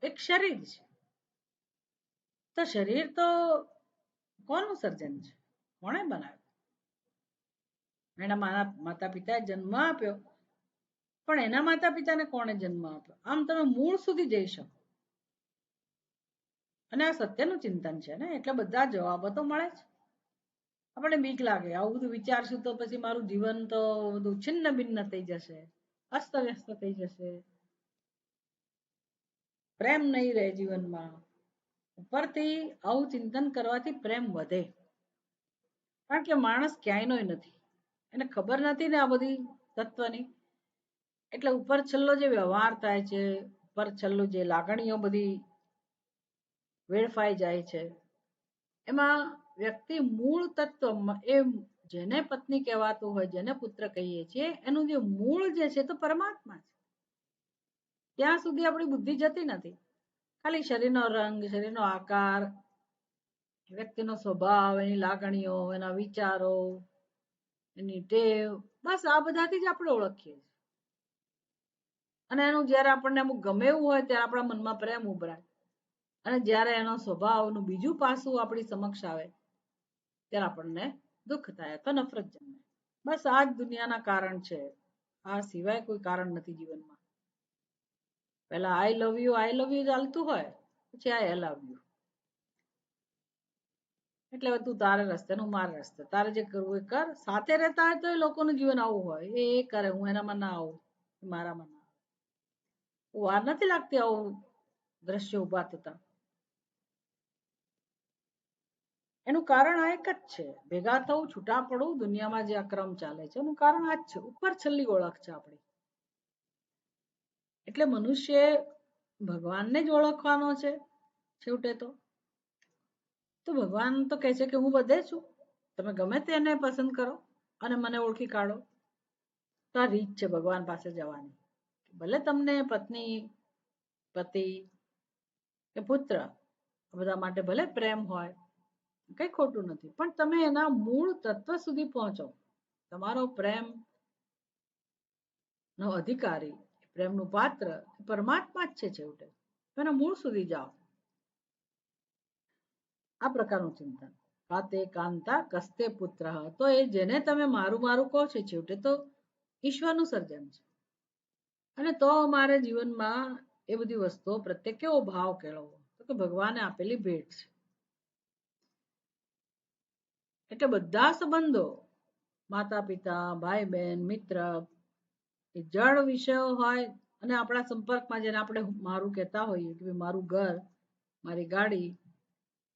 એક શરીર છે. તો શરીર તો કોનું સર્જન છે કોણે બનાવ્યું. એના માતા પિતાએ જન્મ આપ્યો પણ એના માતા પિતાને કોણે જન્મ આપ્યો આમ તમે મૂળ સુધી જઈ શકો. અને આ સત્યનું ચિંતન છે ને એટલે બધા જવાબો તો મળે જ. આપણે બીક લાગે આવું બધું વિચારશું તો પછી મારું જીવન તો બધું છિન્ન ભિન્ન થઈ જશે અસ્તવ્યસ્ત થઈ જશે પ્રેમ નહીં રહે જીવનમાં. ઉપરથી આવું ચિંતન કરવાથી પ્રેમ વધે કારણ કે માણસ ક્યાંયનો નથી એને ખબર નથી ને આ બધી તત્વની. એટલે ઉપર છલ્લો જે વ્યવહાર થાય છે ઉપર છલ્લો જે લાગણીઓ બધી વેડફાઈ જાય છે એમાં વ્યક્તિ મૂળ તત્વ એ જેને પત્ની કહેવાતું હોય, જેને પુત્ર કહીએ છીએ, એનું જે મૂળ જે છે તો પરમાત્મા છે. ત્યાં સુધી આપણી બુદ્ધિ જતી નથી. ખાલી શરીરનો રંગ, શરીરનો આકાર, વ્યક્તિનો સ્વભાવ, એની લાગણીઓ, એના વિચારો, એની ટેવ, બસ આ બધાથી જ આપણે ઓળખીએ. અને એનું જયારે આપણને અમુક ગમે એવું હોય ત્યારે આપણા મનમાં પ્રેમ ઉભરાય, અને જ્યારે એનો સ્વભાવનું બીજું પાસું આપણી સમક્ષ આવે ત્યારે આપણને દુઃખ થાય અથવા નફરત જન્મે. બસ આ જ દુનિયાના કારણ છે. આ સિવાય કોઈ કારણ નથી જીવનમાં. પેલા આઈ લવ યુ ચાલતું હોય, પછી આઈ લવ યુ. એટલે તું તારે રસ્તે હું મારા રસ્તે, તારે જે કરવું એ કર. સાથે રહેતા હોય તો એ લોકોનું જીવન આવું હોય, એ કરે, હું એનામાં ના આવું, મારામાં ના આવું. વાર નથી લાગતી આવું દ્રશ્ય ઉભા થતા. એનું કારણ આ એક જ છે, ભેગા થવું, છૂટા પડવું, દુનિયામાં જે અક્રમ ચાલે છે એનું કારણ આ જ છે. ઉપર છેલ્લી ઓળખ છે આપણી. એટલે મનુષ્ય ભગવાનને જ ઓળખવાનો છે છેવટે. તો ભગવાન તો કહે છે કે હું બધે છું, તમે ગમે તેને પસંદ કરો અને મને ઓળખી કાઢો. તો આ રીત છે ભગવાન પાસે જવાની. ભલે તમને પત્ની, પતિ કે પુત્ર બધા માટે ભલે પ્રેમ હોય, કઈ ખોટું નથી, પણ તમે એના મૂળ તત્વ સુધી પહોંચો. તમારો પ્રેમ નો અધિકારી, પ્રેમનું પાત્ર પરમાત્મા જ છે છેવટે. એના મૂળ સુધી જાઓ. આ પ્રકારનું ચિંતન. કાતે કાંતા કસ્તે પુત્ર. તો એ જેને તમે મારું મારું કહો છો છેવટે તો ઈશ્વરનું સર્જન છે. અને તો અમારે જીવનમાં એ બધી વસ્તુઓ પ્રત્યે કેવો ભાવ કેળવવો, તો કે ભગવાને આપેલી ભેટ છે. એટલે બધા સંબંધો, માતા પિતા, ભાઈ બહેન, મિત્ર, એ જળ વિષયો હોય અને આપણા સંપર્કમાં જેને આપણે મારું કહેતા હોઈએ કે મારું ઘર, મારી ગાડી,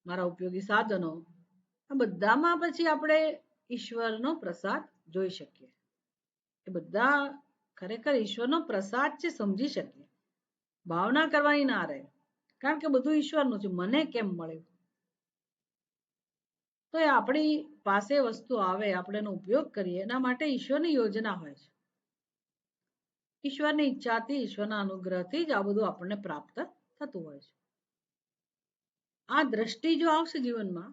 મારા ઉપયોગી સાધનો, આ બધામાં પછી આપણે ઈશ્વરનો પ્રસાદ જોઈ શકીએ. એ બધા ખરેખર ઈશ્વરનો પ્રસાદ છે, સમજી શકીએ. ભાવના કરવાની ના રહે, કારણ કે બધું ઈશ્વરનું છે. મને કેમ મળ્યું, તો એ આપણી પાસે વસ્તુ આવે, આપણે એનો ઉપયોગ કરીએ, એના માટે ઈશ્વરની યોજના હોય છે. ઈશ્વરની ઈચ્છાથી, ઈશ્વરના અનુગ્રહથી જ આ બધું આપણને પ્રાપ્ત થતું હોય છે. આ દ્રષ્ટિ જો આવશે જીવનમાં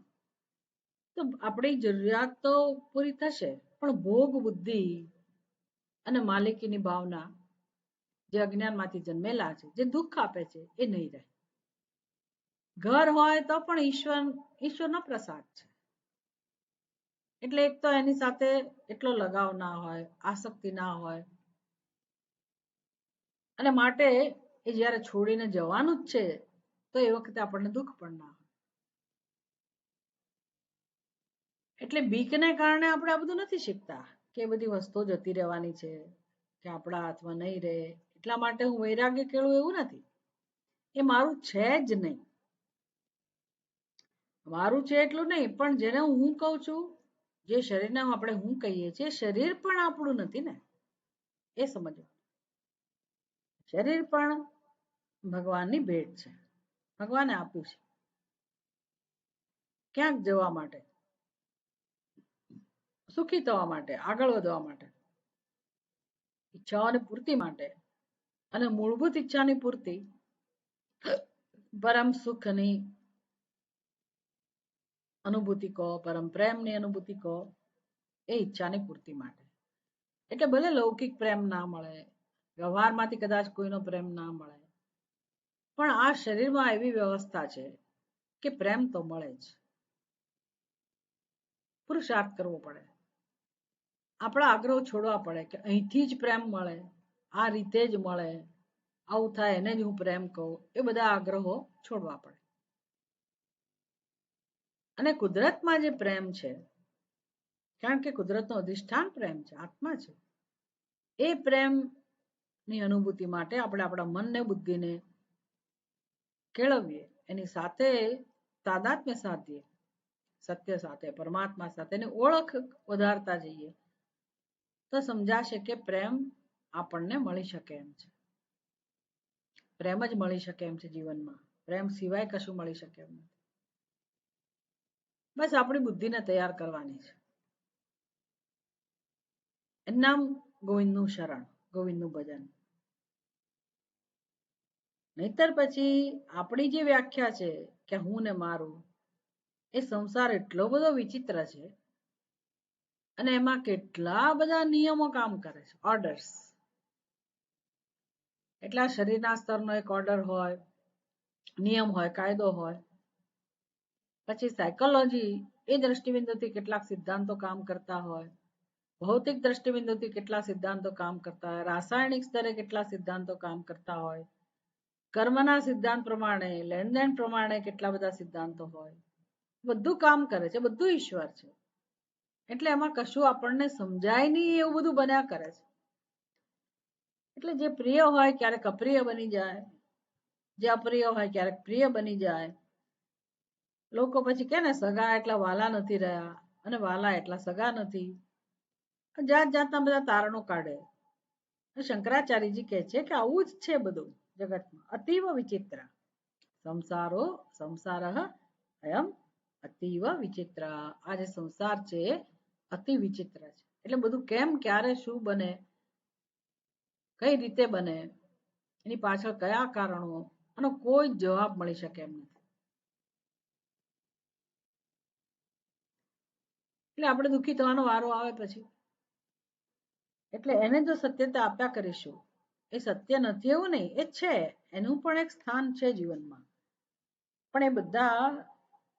તો આપણી જરૂરિયાત તો પૂરી થશે, પણ ભોગ બુદ્ધિ અને માલિકીની ભાવના જે અજ્ઞાનમાંથી જન્મેલા છે, જે દુઃખ આપે છે, એ નહીં રહે. ઘર હોય તો પણ ઈશ્વરનો પ્રસાદ છે. એટલે એક તો એની સાથે એટલો લગાવ ના હોય, આસક્તિ ના હોય, અને માટે એ જ્યારે છોડીને જવાનું જ છે તો એ વખતે આપણને દુઃખ પણ ના હોય. એટલે બીકને કારણે આપણે આ બધું નથી શીખતા કે એ બધી વસ્તુઓ જતી રહેવાની છે, કે આપણા હાથમાં નહીં રહે, એટલા માટે હું વૈરાગ્ય કેળવું એવું નથી. એ મારું છે જ નહીં. મારું છે એટલું નહીં, પણ જેને હું કહું છું, જે શરીરને આપણે હું કહીએ છીએ, શરીર પણ આપણું નથી ને, એ સમજવું. શરીર પણ ભગવાનની ભેટ છે, ભગવાને આપ્યું છે ક્યાંક જવા માટે, સુખી થવા માટે, આગળ વધવા માટે, ઈચ્છાઓની પૂર્તિ માટે. અને મૂળભૂત ઈચ્છાની પૂર્તિ, પરમ સુખની અનુભૂતિ કહો, પરમ પ્રેમની અનુભૂતિ કહો, એ ઈચ્છાની પૂર્તિ માટે. એટલે ભલે લૌકિક પ્રેમ ના મળે, વ્યવહારમાંથી કદાચ કોઈનો પ્રેમ ના મળે, પણ આ શરીરમાં એવી વ્યવસ્થા છે કે પ્રેમ તો મળે જ. પુરુષાર્થ કરવો પડે, આપણા આગ્રહો છોડવા પડે કે અહીંથી જ પ્રેમ મળે, આ રીતે જ મળે, આવું થાય એને જ હું પ્રેમ કહું, એ બધા આગ્રહો છોડવા પડે. અને કુદરતમાં જે પ્રેમ છે, કારણ કે કુદરતનો અધિષ્ઠાન પ્રેમ છે, આત્મા છે, એ પ્રેમની અનુભૂતિ માટે આપણે આપણા મનને, બુદ્ધિને કેળવીએ, એની સાથે તાદાત્મ્ય સાધીએ, સત્ય સાથે, પરમાત્મા સાથેની ઓળખ વધારતા જઈએ, તો સમજાશે કે પ્રેમ આપણને મળી શકે એમ છે. પ્રેમ જ મળી શકે એમ છે જીવનમાં, પ્રેમ સિવાય કશું મળી શકે એમ નથી. બસ આપણી બુદ્ધિને તૈયાર કરવાની છે. એનું નામ ગોવિંદનું શરણ, ગોવિંદનું ભજન. નહીતર પછી આપણી જે વ્યાખ્યા છે કે હું ને મારું, એ સંસાર એટલો બધો વિચિત્ર છે અને એમાં કેટલા બધા નિયમો કામ કરે છે, ઓર્ડર્સ. એટલા શરીરના સ્તરનો એક ઓર્ડર હોય, નિયમ હોય, કાયદો હોય. પછી સાયકોલોજી, એ દ્રષ્ટિબિંદુથી કેટલાક સિદ્ધાંતો કામ કરતા હોય, ભૌતિક દ્રષ્ટિબિંદુથી કેટલા સિદ્ધાંતો કામ કરતા હોય, રાસાયણિક સ્તરે કેટલા સિદ્ધાંતો કામ કરતા હોય, કર્મના સિદ્ધાંત પ્રમાણે, લેણદેણ પ્રમાણે કેટલા બધા સિદ્ધાંતો હોય. બધું કામ કરે છે, બધું ઈશ્વર છે. એટલે એમાં કશું આપણને સમજાય નહીં એવું બધું બન્યા કરે છે. એટલે જે પ્રિય હોય ક્યારેક અપ્રિય બની જાય, જે અપ્રિય હોય ક્યારેક પ્રિય બની જાય. લોકો પછી કે ને સગા એટલા વાલા નથી રહ્યા અને વાલા એટલા સગા નથી. જાત જાતના બધા તારણો કાઢે. શંકરાચાર્યજી કહે છે કે આવું જ છે બધું જગતમાં, અતીવ વિચિત્ર. સંસારો સંસારઃ અયમ અતીવ વિચિત્ર. આ જે સંસાર છે અતિ વિચિત્ર છે. એટલે બધું કેમ, ક્યારે, શું બને, કઈ રીતે બને, એની પાછળ કયા કારણો, આનો કોઈ જવાબ મળી શકે એમ નથી. એટલે આપણે દુઃખી થવાનો વારો આવે પછી. એટલે એને જો સત્યતા આપ્યા કરીશું, એ સત્ય નથી એવું નહીં, એ છે, એનું પણ એક સ્થાન છે જીવનમાં. પણ એ બધા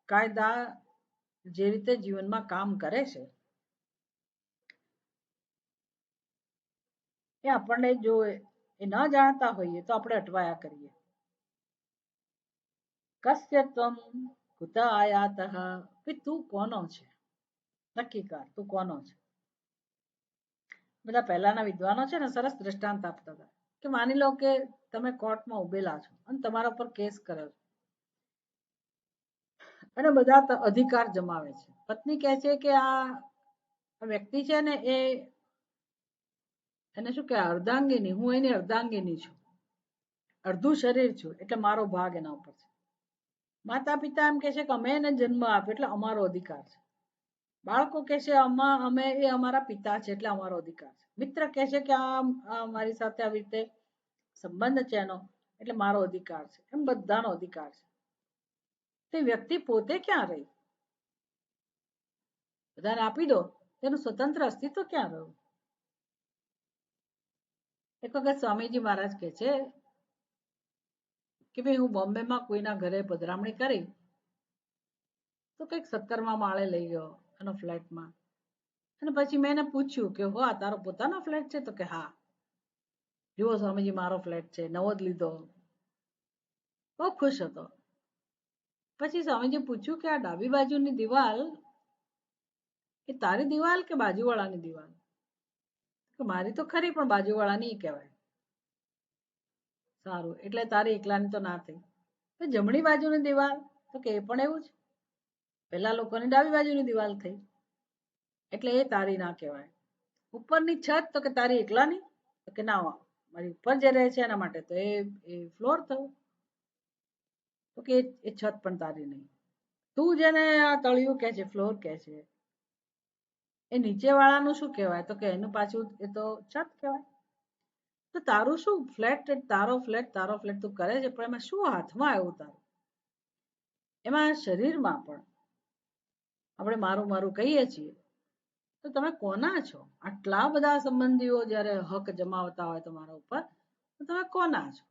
કાયદા જે રીતે જીવનમાં કામ કરે છે એ આપણને જો એ ન જાણતા હોઈએ તો આપણે અટવાયા કરીએ. કસ્ય ત્વમ કુત આયાતઃ, કે તું કોનો છે, નક્કી કર તું કોનો છે. બધા પહેલાના વિદ્વાનો છે ને સરસ દ્રષ્ટાંત આપતા હતા કે માની લો કે તમે કોર્ટમાં ઉભેલા છો અને તમારા પર કેસ કર્યો અને બધા અધિકાર જમાવે છે. પત્ની કહે છે કે આ વ્યક્તિ છે ને એને શું કે અર્ધાંગીની, હું એની અર્ધાંગીની છું, અડધું શરીર છું, એટલે મારો ભાગ એના ઉપર છે. માતા પિતા એમ કે છે કે અમે એને જન્મ આપ્યો એટલે અમારો અધિકાર છે. બાળકો કહે છે અમે એ અમારા પિતા છે એટલે અમારો અધિકાર છે. મિત્ર કહે છે કે આ મારી સાથે આવી રીતે સંબંધ છે એનો એટલે મારો અધિકાર છે. એમ બધાનો અધિકાર છે. તે વ્યક્તિ પોતે ક્યાં રહી? બધાને આપી દો તેનું સ્વતંત્ર અસ્તિત્વ ક્યાં રહ્યું? એક વખત સ્વામીજી મહારાજ કહે છે કે ભાઈ હું બોમ્બેમાં કોઈના ઘરે પધરામણી કરી તો કંઈક 17મા માળે લઈ ગયો એનો ફ્લેટમાં. અને પછી મેં એને પૂછ્યું કે હો આ તારો પોતાનો ફ્લેટ છે? તો કે હા. જુઓ સ્વામીજી મારો ફ્લેટ છે, નવો જ લીધો. બહુ ખુશ હતો. પછી સ્વામીજી પૂછ્યું કે આ ડાબી બાજુની દિવાલ એ તારી દિવાલ કે બાજુવાળાની દિવાલ? કે મારી તો ખરી પણ બાજુવાળાની કહેવાય. સારું, એટલે તારી એકલાની તો ના થઈ. તો જમણી બાજુની દિવાલ? તો કે એ પણ એવું જ. પેલા લોકોની ડાબી બાજુની દિવાલ થઈ એટલે એ તારી ના કહેવાય. ઉપરની છત? તો કે તારી એકલાની? તો કે ના, મારી ઉપર જે રહે છે એના માટે તો એ ફ્લોર થયું. તો કે એ છત પણ તારી નહીં. તું જેને આ તળિયું કહે છે, ફ્લોર કહે છે, એ નીચે વાળાનું શું કહેવાય? તો કે એનું પાછું એ તો છત કહેવાય. તો તારું શું ફ્લેટ, તારો ફ્લેટ તારો ફ્લેટ તું કરે છે, પણ એમાં શું હાથમાં આવ્યું તારું? એમાં શરીરમાં પણ આપણે મારું મારું કહીએ છીએ તો તમે કોના છો? આટલા બધા સંબંધીઓ જ્યારે હક જમાવતા હોય તમારા ઉપર તો તમે કોના છો?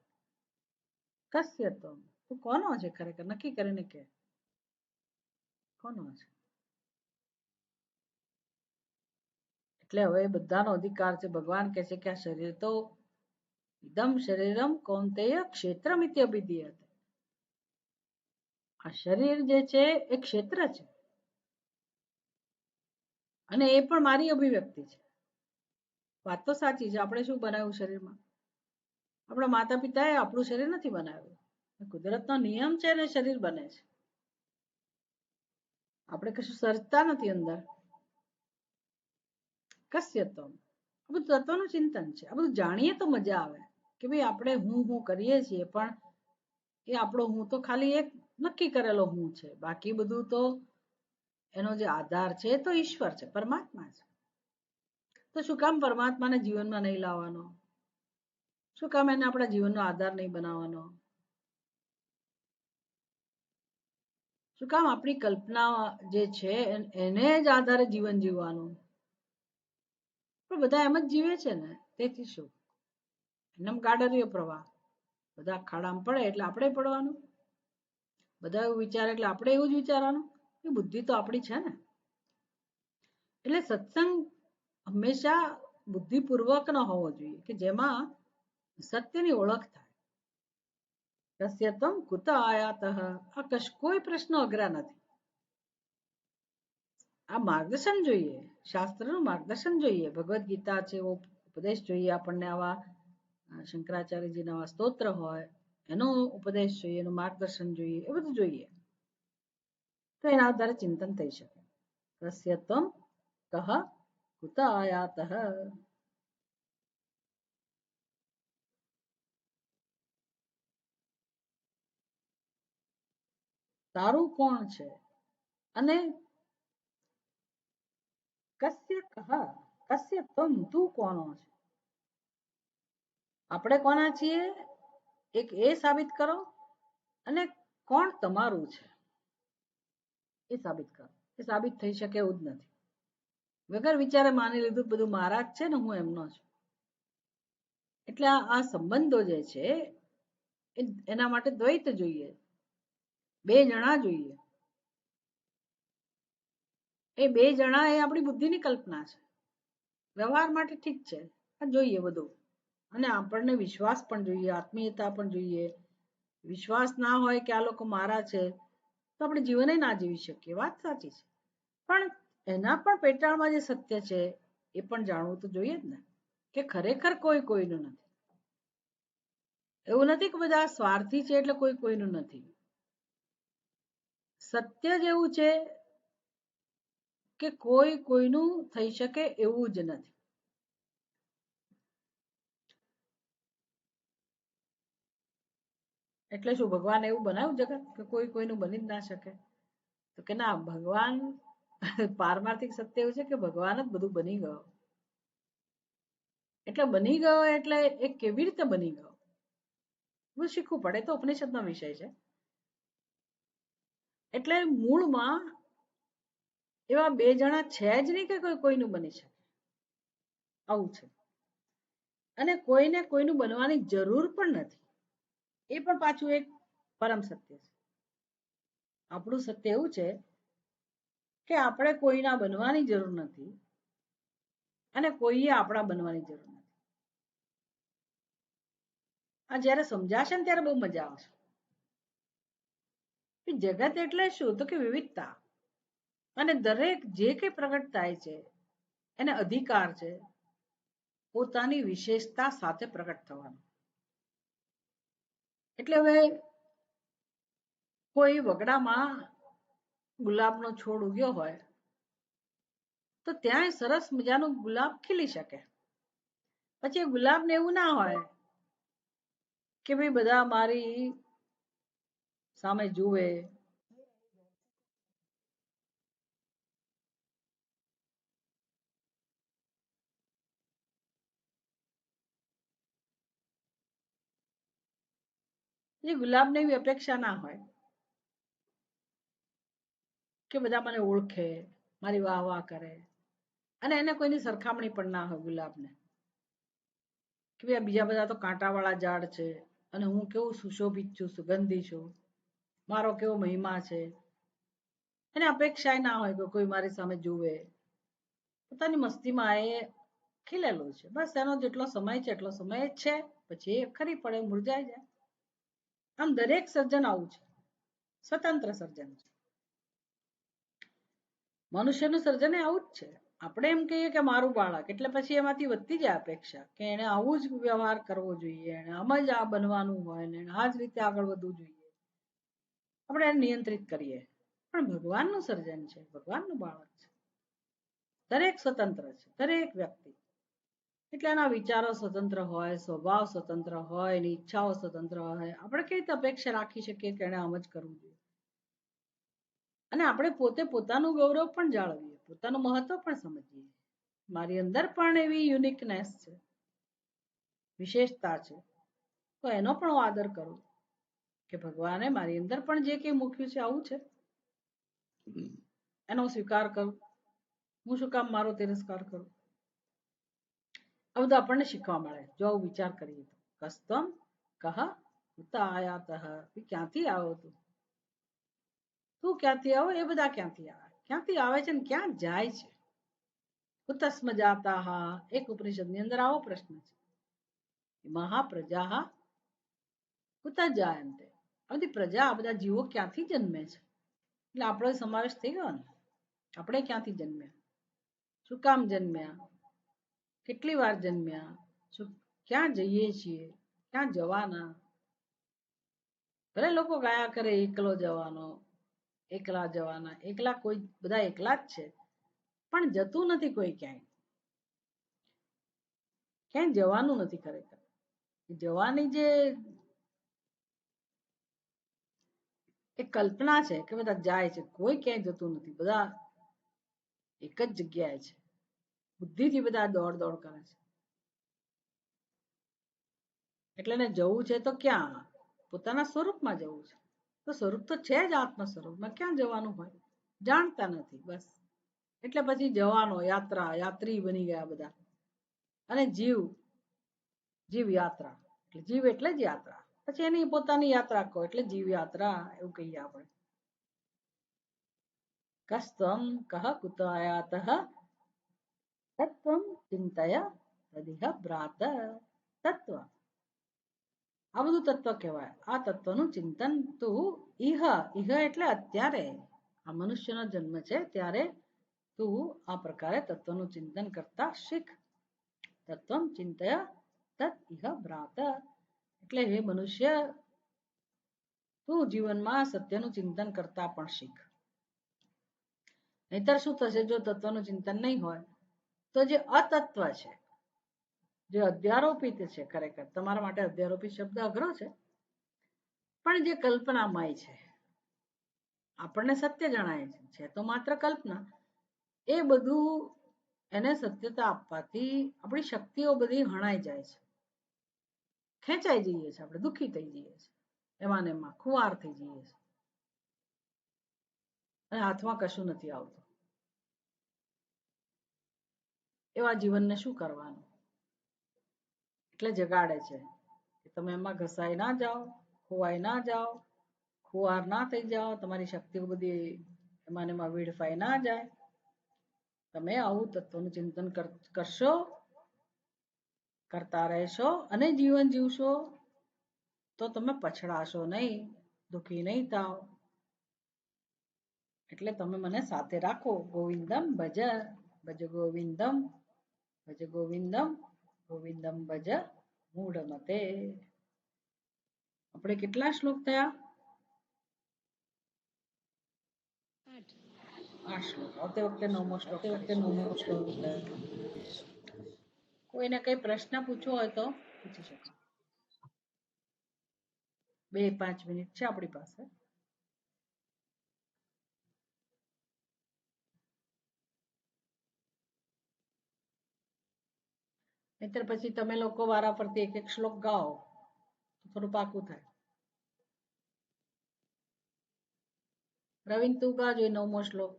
કસ્ય તો તું કોનો છે ખરેખર? નક્કી કરીને કે કોનો છે. એટલે હવે બધાનો અધિકાર છે. ભગવાન કહે છે કે આ શરીર તો ઇદમ શરીરમ કૌંતેય ક્ષેત્રમિત્યભિધીયતે. આ શરીર જે છે એ ક્ષેત્ર છે અને એ પણ મારી અભિવ્યક્તિ છે. વાત તો સાચી છે. આપણે શું બનાવ્યું શરીરમાં? આપણા માતા પિતાએ આપણું શરીર નથી બનાવ્યું. કુદરતનો નિયમ છે ને શરીર બને છે. આપણે કશું સર્જતા નથી અંદર. કસ્ય તો આ બધું તત્વનું ચિંતન છે. આ બધું જાણીએ તો મજા આવે કે ભાઈ આપણે હું કરીએ છીએ પણ એ આપણો હું તો ખાલી એક નક્કી કરેલો હું છે. બાકી બધું તો એનો જે આધાર છે એ તો ઈશ્વર છે, પરમાત્મા છે. તો શું કામ પરમાત્માને જીવનમાં નહીં લાવવાનો? શું કામ એને આપણા જીવનનો આધાર નહીં બનાવવાનો? શું કામ આપણી કલ્પના જે છે એને જ આધારે જીવન જીવવાનું? પણ બધા એમ જ જીવે છે ને, તેથી શું? એમ ગાડરીયો પ્રવાહ, બધા ખાડામાં પડે એટલે આપણે પડવાનું, બધા એવું વિચારે એટલે આપણે એવું જ વિચારવાનું. એ બુદ્ધિ તો આપણી છે ને. એટલે સત્સંગ હંમેશા બુદ્ધિપૂર્વક ન હોવો જોઈએ કે જેમાં સત્યની ઓળખ થાય. રસ્યતમ કુત આયાતઃ, આ કોઈ પ્રશ્નો અઘરા નથી. આ માર્ગદર્શન જોઈએ, શાસ્ત્રનું માર્ગદર્શન જોઈએ, ભગવદ્ ગીતા છે એવો ઉપદેશ જોઈએ આપણને, આવા શંકરાચાર્યજીના આવા સ્તોત્ર હોય એનો ઉપદેશ જોઈએ, એનું માર્ગદર્શન જોઈએ, એ બધું જોઈએ. તો એના આધારે ચિંતન થઈ શકે. રસ્યત્વમ કહ કુત આયાતઃ. તારું કોણ છે અને કસ્ય કહ, કસ્ય ત્વમ, તું કોનો છે? આપણે કોના છીએ એક એ સાબિત કરો, અને કોણ તમારું છે એ સાબિત કરો. એ સાબિત થઈ શકે એવું જ નથી. વગર વિચારે માની લીધું બધું મારા જ છે ને, હું એમનો છું. એટલે આ સંબંધો જે છે એના માટે દ્વૈત જોઈએ, બે જણા જોઈએ. એ બે જણા એ આપણી બુદ્ધિની કલ્પના છે. વ્યવહાર માટે ઠીક છે, જોઈએ બધું. અને આપણને વિશ્વાસ પણ જોઈએ, આત્મીયતા પણ જોઈએ. વિશ્વાસ ના હોય કે આ લોકો મારા છે તો આપણે જીવન ના જીવી શકીએ. વાત સાચી છે, પણ એના પણ પેટાળમાં જે સત્ય છે એ પણ જાણવું તો જોઈએ જ ને, કે ખરેખર કોઈ કોઈનું નથી. એવું નથી કે બધા સ્વાર્થી છે એટલે કોઈ કોઈનું નથી. સત્ય જ એવું છે કે કોઈ કોઈનું થઈ શકે એવું જ નથી. એટલે શું ભગવાન એવું બનાવ્યું જગત કે કોઈ કોઈનું બની જ ના શકે? તો કે ના, ભગવાન પારમાર્થિક સત્ય એવું છે કે ભગવાન જ બધું બની ગયો. એટલે બની ગયો એટલે એ કેવી રીતે બની ગયો બધું શીખવું પડે, તો ઉપનિષદનો વિષય છે. એટલે મૂળમાં એવા બે જણા છે જ નહીં કે કોઈ કોઈનું બની શકે. આવું છે. અને કોઈને કોઈનું બનવાની જરૂર પણ નથી. એ પણ પાછું એક પરમ સત્ય છે. આપણું સત્ય એવું છે કે આપણે કોઈના બનવાની જરૂર નથી અને કોઈએ આપણા બનવાની જરૂર નથી. આ જયારે સમજાશે ને ત્યારે બહુ મજા આવશે. જગત એટલે શું? તો કે વિવિધતા. અને દરેક જે કંઈ પ્રગટ થાય છે એને અધિકાર છે પોતાની વિશેષતા સાથે પ્રગટ થવાનો. એટલે હવે કોઈ વગડામાં ગુલાબનો છોડ ઉગ્યો હોય તો ત્યાં સરસ મજાનું ગુલાબ ખીલી શકે. પછી ગુલાબને એવું ના હોય કે ભાઈ બધા મારી સામે જુએ, એ ગુલાબને એવી અપેક્ષા ના હોય કે બધા મને ઓળખે, મારી વાહ વાહ કરે. અને એને કોઈની સરખામણી પણ ના હોય ગુલાબને કે ભાઈ બીજા બધા તો કાંટાવાળા ઝાડ છે અને હું કેવું સુશોભિત છું, સુગંધી છું, મારો કેવો મહિમા છે. એને અપેક્ષા ના હોય કે કોઈ મારી સામે જુએ. પોતાની મસ્તીમાં એ ખીલેલું છે. બસ એનો જેટલો સમય છે એટલો સમય જ છે, પછી એ ખરી પડે, મુરઝાઈ જાય. આમ દરેક સર્જન આવું છે, સ્વતંત્ર સર્જન છે. મનુષ્યનું સર્જન આવું જ છે. આપણે એમ કહીએ કે મારું બાળક એટલે પછી એમાંથી વધતી જાય અપેક્ષા કે એને આવું જ વ્યવહાર કરવો જોઈએ, એને આમ જ આ બનવાનું હોય ને આ જ રીતે આગળ વધવું જોઈએ. આપણે એને નિયંત્રિત કરીએ. પણ ભગવાનનું સર્જન છે, ભગવાનનું બાળક છે, દરેક સ્વતંત્ર છે, દરેક વ્યક્તિ. એટલે એના વિચારો સ્વતંત્ર હોય, સ્વભાવ સ્વતંત્ર હોય, એની ઈચ્છાઓ સ્વતંત્ર હોય. આપણે કેવી રીતે અપેક્ષા રાખી શકીએ કે એને આમ જ કરવું જોઈએ? અને આપણે પોતે પોતાનું ગૌરવ પણ જાળવીએ, પોતાનું મહત્વ પણ સમજીએ. મારી અંદર પણ એવી યુનિકનેસ છે, વિશેષતા છે, તો એનો પણ હું આદર કરું કે ભગવાને મારી અંદર પણ જે કંઈ મૂક્યું છે આવું છે, એનો સ્વીકાર કરું. હું શું કામ મારો તિરસ્કાર કરું? આ બધું આપણને શીખવા મળે જો આવું વિચાર કરીએ તો. કસ્તમ કહ ઉત આયાતઃ, ક્યાંથી આવો તું ક્યાંથી આવો, એ બધા ક્યાંથી આવે છે ને ક્યાં જાય છે? કુતસ્મ જાતા, એક ઉપનિષદની અંદર આવો પ્રશ્ન છે. મહાપ્રજા કુત જાયંતે, આ બધી પ્રજા, આ બધા જીવો ક્યાંથી જન્મે છે? એટલે આપણો સમાવેશ થઈ ગયો ને. આપણે ક્યાંથી જન્મ્યા, શું કામ જન્મ્યા, કેટલી વાર જન્મ્યા, ક્યાં જઈએ છીએ, ક્યાં જવાના? ભલે લોકો ગાયા કરે એકલો જવાનો, એકલા જવાના, એકલા કોઈ, બધા એકલા જ છે, પણ જતું નથી કોઈ ક્યાંય. ક્યાંય જવાનું નથી ખરેખર. જવાની જે એક કલ્પના છે કે બધા જાય છે, કોઈ ક્યાંય જતું નથી, બધા એક જ જગ્યાએ છે. બુદ્ધિથી બધા દોડ દોડ કરે છે. એટલે ને જવું છે તો ક્યાં? પોતાના સ્વરૂપમાં જવું છે. તો સ્વરૂપ તો છે જ આત્મ સ્વરૂપમાં, ક્યાં જવાનું હોય? જાણતા નથી બસ. એટલે પછી જવાનો, યાત્રી બની ગયા બધા. અને જીવ યાત્રા, એટલે જીવ એટલે જ યાત્રા. પછી એની પોતાની યાત્રા કહો એટલે જીવ યાત્રા એવું કહીએ આપણે. કસ્ત્વમ કહ કુત આયાતઃ તત્વમ ચિંતય તદિહ ભ્રાત તત્વ. આ બધું તત્વ કહેવાય. આ તત્વનું ચિંતન તું ઇહ એટલે અત્યારે, આ મનુષ્યનો જન્મ છે ત્યારે તું આ પ્રકારે તત્વનું ચિંતન કરતા શીખ. તત્વમ ચિંતય તદ ઇહ ભ્રાત, એટલે હે મનુષ્ય તું જીવનમાં સત્યનું ચિંતન કરતા પણ શીખ. નહીતર શું થશે? જો તત્વનું ચિંતન નહીં હોય તો જે અતત્વ છે, જે અધ્યારોપિત છે, ખરેખર તમારા માટે અધ્યારોપિત શબ્દ અઘરો છે, પણ જે કલ્પનામય છે, આપણને સત્ય જણાય છે તો માત્ર કલ્પના, એ બધું એને સત્યતા આપવાથી આપણી શક્તિઓ બધી હણાઈ જાય છે, ખેંચાઈ જઈએ છીએ, આપણે દુઃખી થઈ જઈએ છીએ, એમાં ને એમાં ખુવાર થઈ જઈએ છીએ, અને હાથમાં કશું નથી આવતું. એવા જીવનને શું કરવાનું? એટલે જગાડે છે કે તમે એમાં ઘસાઈ ના જાઓ, ખોવાઈ ના જાઓ, ખુવાર ના થઈ જાઓ, તમારી શક્તિઓ બધી એમાં ને એમાં વેડફાઈ ના જાય. તમે આવું તત્વનું ચિંતન કરશો, કરતા રહેશો અને જીવન જીવશો તો તમે પછડાશો નહીં, દુઃખી નહીં થાવ. એટલે તમે મને સાથે રાખો. ગોવિંદમ ભજ, ભજ ગોવિંદમ, ભજ ગોવિંદમ, ગોવિંદમ ભજ મૂઢ મતે. આપણે કેટલા શ્લોક થયા? 8 શ્લોક. આવતે વખતે 9મો શ્લોક કરીશું. કોઈને કઈ પ્રશ્ન પૂછવો હોય તો પૂછી શકો. 2-5 મિનિટ છે આપણી પાસે. નહીતર પછી તમે લોકો વારા ફરતી એક શ્લોક ગાઓ તો થોડું પાકું થાય. રવિન તું ગાજો 9મો શ્લોક.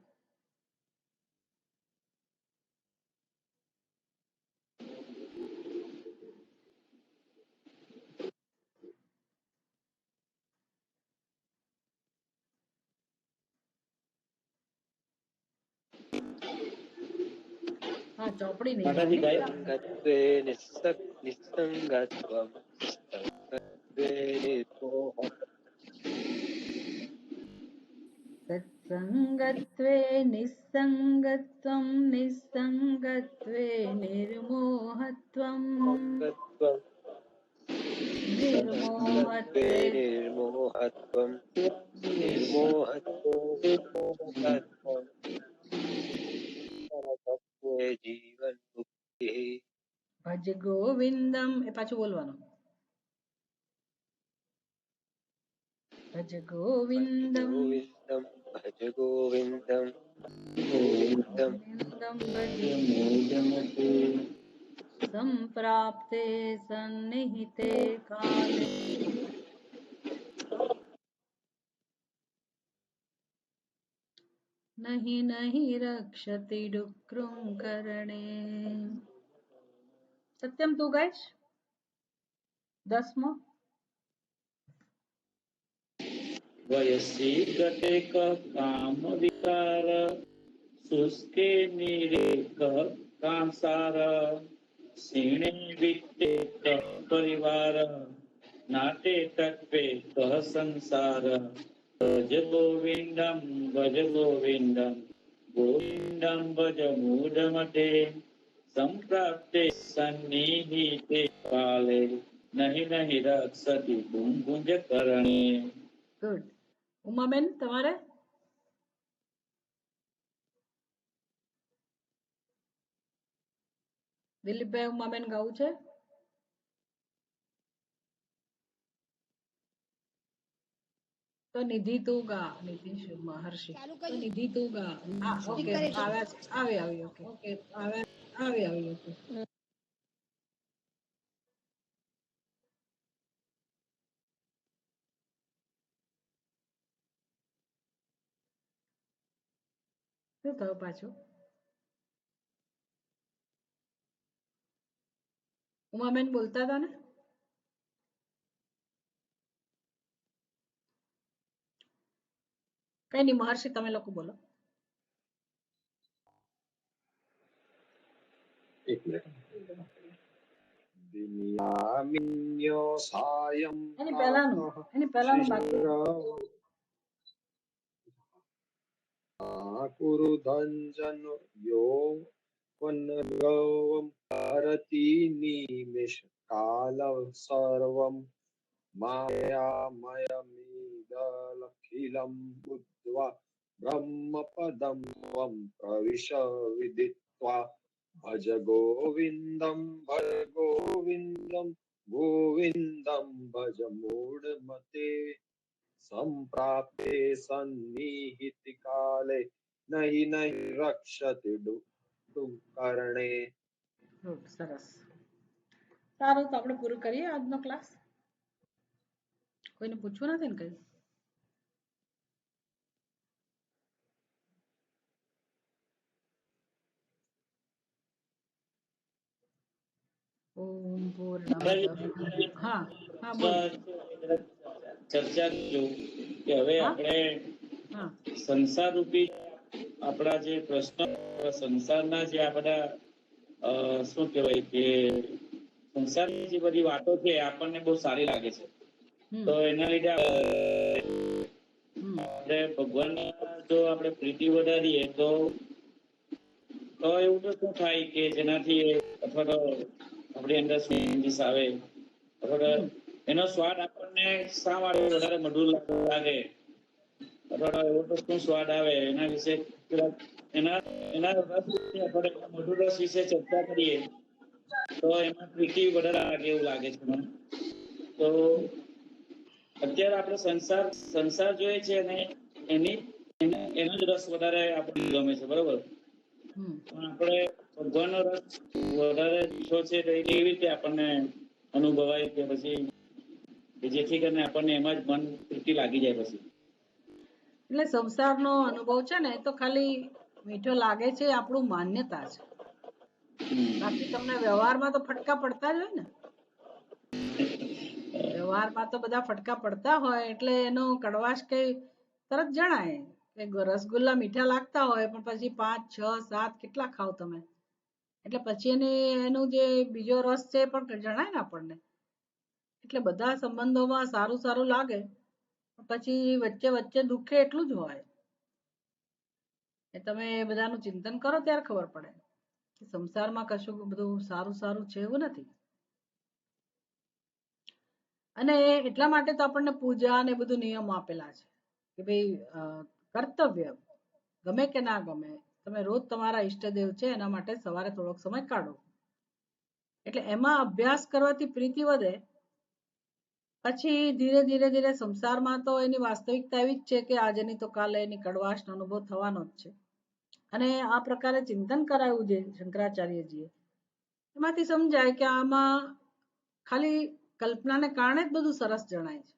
હા, ચોપડી નહીં સંગત્વે નિસ્સંગત્વમ સત્સંગત્વે નિસ્સંગત્વમ, નિસ્સંગત્વે નિર્મોહત્વમ, નિર્મોહત્વે નિર્મોહત્વમ, નિર્મોહત્વે જીવન મુક્તિ. ભજ ગોવિંદમ, એ પાછું બોલવાનું. ભજ ગોવિંદમ, भज गोविन्दं गोविन्दं गोविन्दं भजे संप्राप्ते सन्निहिते काले नहि नहि रक्षति डुक्रुं करणे। सत्यम तू गाइश 10मो। वयसि गते काम विकार शुष्के निरेक कांसार क्षीणे वित्ते परिवार नाटे तत्वे कः संसार भज गोविन्दं गोविन्दं भज मूढमते संप्राप्ते सन्निहिते काले नहि नहि रक्षति भुंभुज करणे। ગુડ. ઉમાબેન તમારે દિલીપભાઈ ઉમાબેન ગાવું છે? તો નિધિ તું ગા. નિધિ મહર્ષિ તો નિધિ તું ગા. હા ઓકે આવ્યા છે. આવી ઓકે ઓકે આવી ઓકે. શું થયું પાછું? ઉમાબેન બોલતા હતા ને? કઈ નહીં મહર્ષિ તમે લોકો બોલો. એક મિનિટ. વિનિયામિન્યો સાયં એની પહેલાનું બાકી કુરુ ધંજન યો વનગવમ ભારતી નિમિષ કાલ સર્વમ માયામયમિદલખિલમ બુદ્ધ્વા બ્રહ્મપદમ ત્વં પ્રવિશ વિદિત્વા ભજ ગોવિन्दं गोविन्दं भज मूढमते संप्राप्ते सन्निहिते काले नहि नहि रक्षति करणे। સરસ. સારું તો આપણે પૂરું કરીએ આજનો ક્લાસ. કોઈને પૂછવું નથી ને કઈ? ઓમ પૂર્ણમદ. હા હા બોલો. ચર્ચા જો કે હવે આપણે સંસાર રૂપી આપણા જે પ્રશ્ન સંસારના જે આપણા શું કહેવાય કે સંસારની જે બધી વાતો છે આપણને બહુ સારી લાગે છે. તો એના લીધે આપણે ભગવાન જો આપણે પ્રીતિ વધારીએ તો એવું તો શું થાય કે જેનાથી અથવા તો આપણી અંદર ચેન્જીસ આવે અથવા તો એનો સ્વાદ આપણને શા માટે વધારે મધુર લાગે અથવા તો એવો તો શું સ્વાદ આવે એના વિશે એના રસ આપણે મધુર રસ વિશે ચર્ચા કરીએ તો એમાં પ્રીતિ વધારે લાગે એવું લાગે છે મને. તો અત્યારે આપણે સંસાર જોઈએ છે અને એનો જ રસ વધારે આપણને ગમે છે, બરોબર? પણ આપણે ભગવાનનો રસ વધારે ઈચ્છો છે તો એવી રીતે આપણને અનુભવાય કે પછી જેથી કરીને આપણને એમાં જ મન પ્રીતિ લાગી જાય પછી. એટલે સંસારનો અનુભવ છે ને તો ખાલી મીઠો લાગે છે આપણું માન્યતા છે. બાકી તમને વ્યવહારમાં તો ફટકા પડતા જ હોય ને. વ્યવહારમાં તો બધા ફટકા પડતા હોય એટલે એનો કડવાશ કઈ તરત જણાય કે રસગુલ્લા મીઠા લાગતા હોય પણ પછી 5, 6, 7 કેટલા ખાવ તમે એટલે પછી એનું જે બીજો રસ છે પણ જણાય ને આપણને. એટલે બધા સંબંધોમાં સારું લાગે પછી વચ્ચે દુખે એટલું જ હોય. એ તમે બધાનું ચિંતન કરો ત્યારે ખબર પડે કે સંસારમાં કશું બધું સારું છે એવું નથી. અને એટલા માટે તો આપણને પૂજા અને બધું નિયમો આપેલા છે કે ભાઈ કર્તવ્ય ગમે કે ના ગમે તમે રોજ તમારા ઈષ્ટદેવ છે એના માટે સવારે થોડોક સમય કાઢો. એટલે એમાં અભ્યાસ કરવાથી પ્રીતિ વધે પછી ધીરે ધીરે ધીરે સંસારમાં તો એની વાસ્તવિકતા એવી જ છે કે આજે નહીં તો કાલે એની કડવાશનો અનુભવ થવાનો જ છે. અને આ પ્રકારે ચિંતન કરાયું છે શંકરાચાર્યજીએ, એમાંથી સમજાય કે આમાં ખાલી કલ્પનાને કારણે જ બધું સરસ જણાય છે.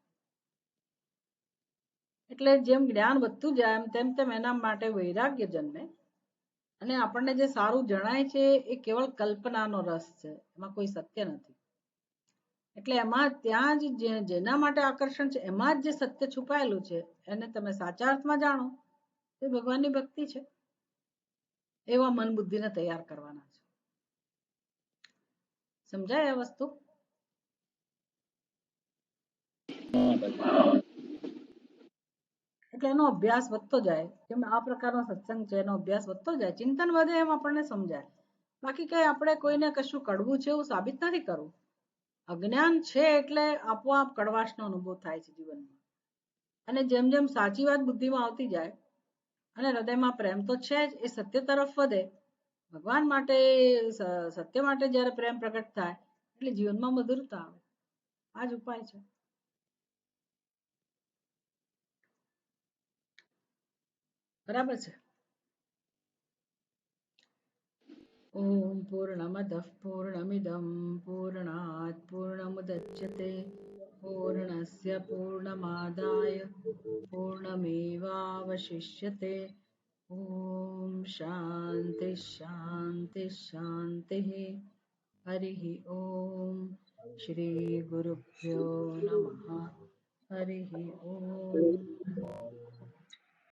એટલે જેમ જ્ઞાન વધતું જાય તેમ તેમ એના માટે વૈરાગ્ય જન્મે અને આપણને જે સારું જણાય છે એ કેવળ કલ્પનાનો રસ છે, એમાં કોઈ સત્ય નથી. એટલે એમાં ત્યાં જ જેના માટે આકર્ષણ છે એમાં જ જે સત્ય છુપાયેલું છે એને તમે સાચા અર્થમાં જાણો તે ભગવાનની ભક્તિ છે. એવા મન બુદ્ધિને તૈયાર કરવાના છે. સમજાય આ વસ્તુ? એટલે એનો અભ્યાસ વધતો જાય, કેમ આ પ્રકારનો સત્સંગ છે એનો અભ્યાસ વધતો જાય, ચિંતન વધે એમ આપણને સમજાય. બાકી કઈ આપણે કોઈને કશું કડવું છે એવું સાબિત નથી કરવું. અજ્ઞાન છે એટલે આપોઆપ કડવાશનો અનુભવ થાય છે જીવનમાં. અને જેમ જેમ સાચી વાત બુદ્ધિમાં આવતી જાય અને હૃદયમાં પ્રેમ તો છે જ, એ સત્ય તરફ વધે, ભગવાન માટે સત્ય માટે જ્યારે પ્રેમ પ્રગટ થાય એટલે જીવનમાં મધુરતા આવે. આ જ ઉપાય છે. બરાબર છે? ઓમ પૂર્ણમદઃ પૂર્ણમિદં પૂર્ણાત પૂર્ણમુદચ્યતે પૂર્ણસ્ય પૂર્ણમાદાય પૂર્ણમેવાવશિષ્યતે. ઓમ શાંતિ શાંતિ શાંતિ. હરિः ઓમ. શ્રી ગુરુભ્યો નમઃ. હરિः ઓમ.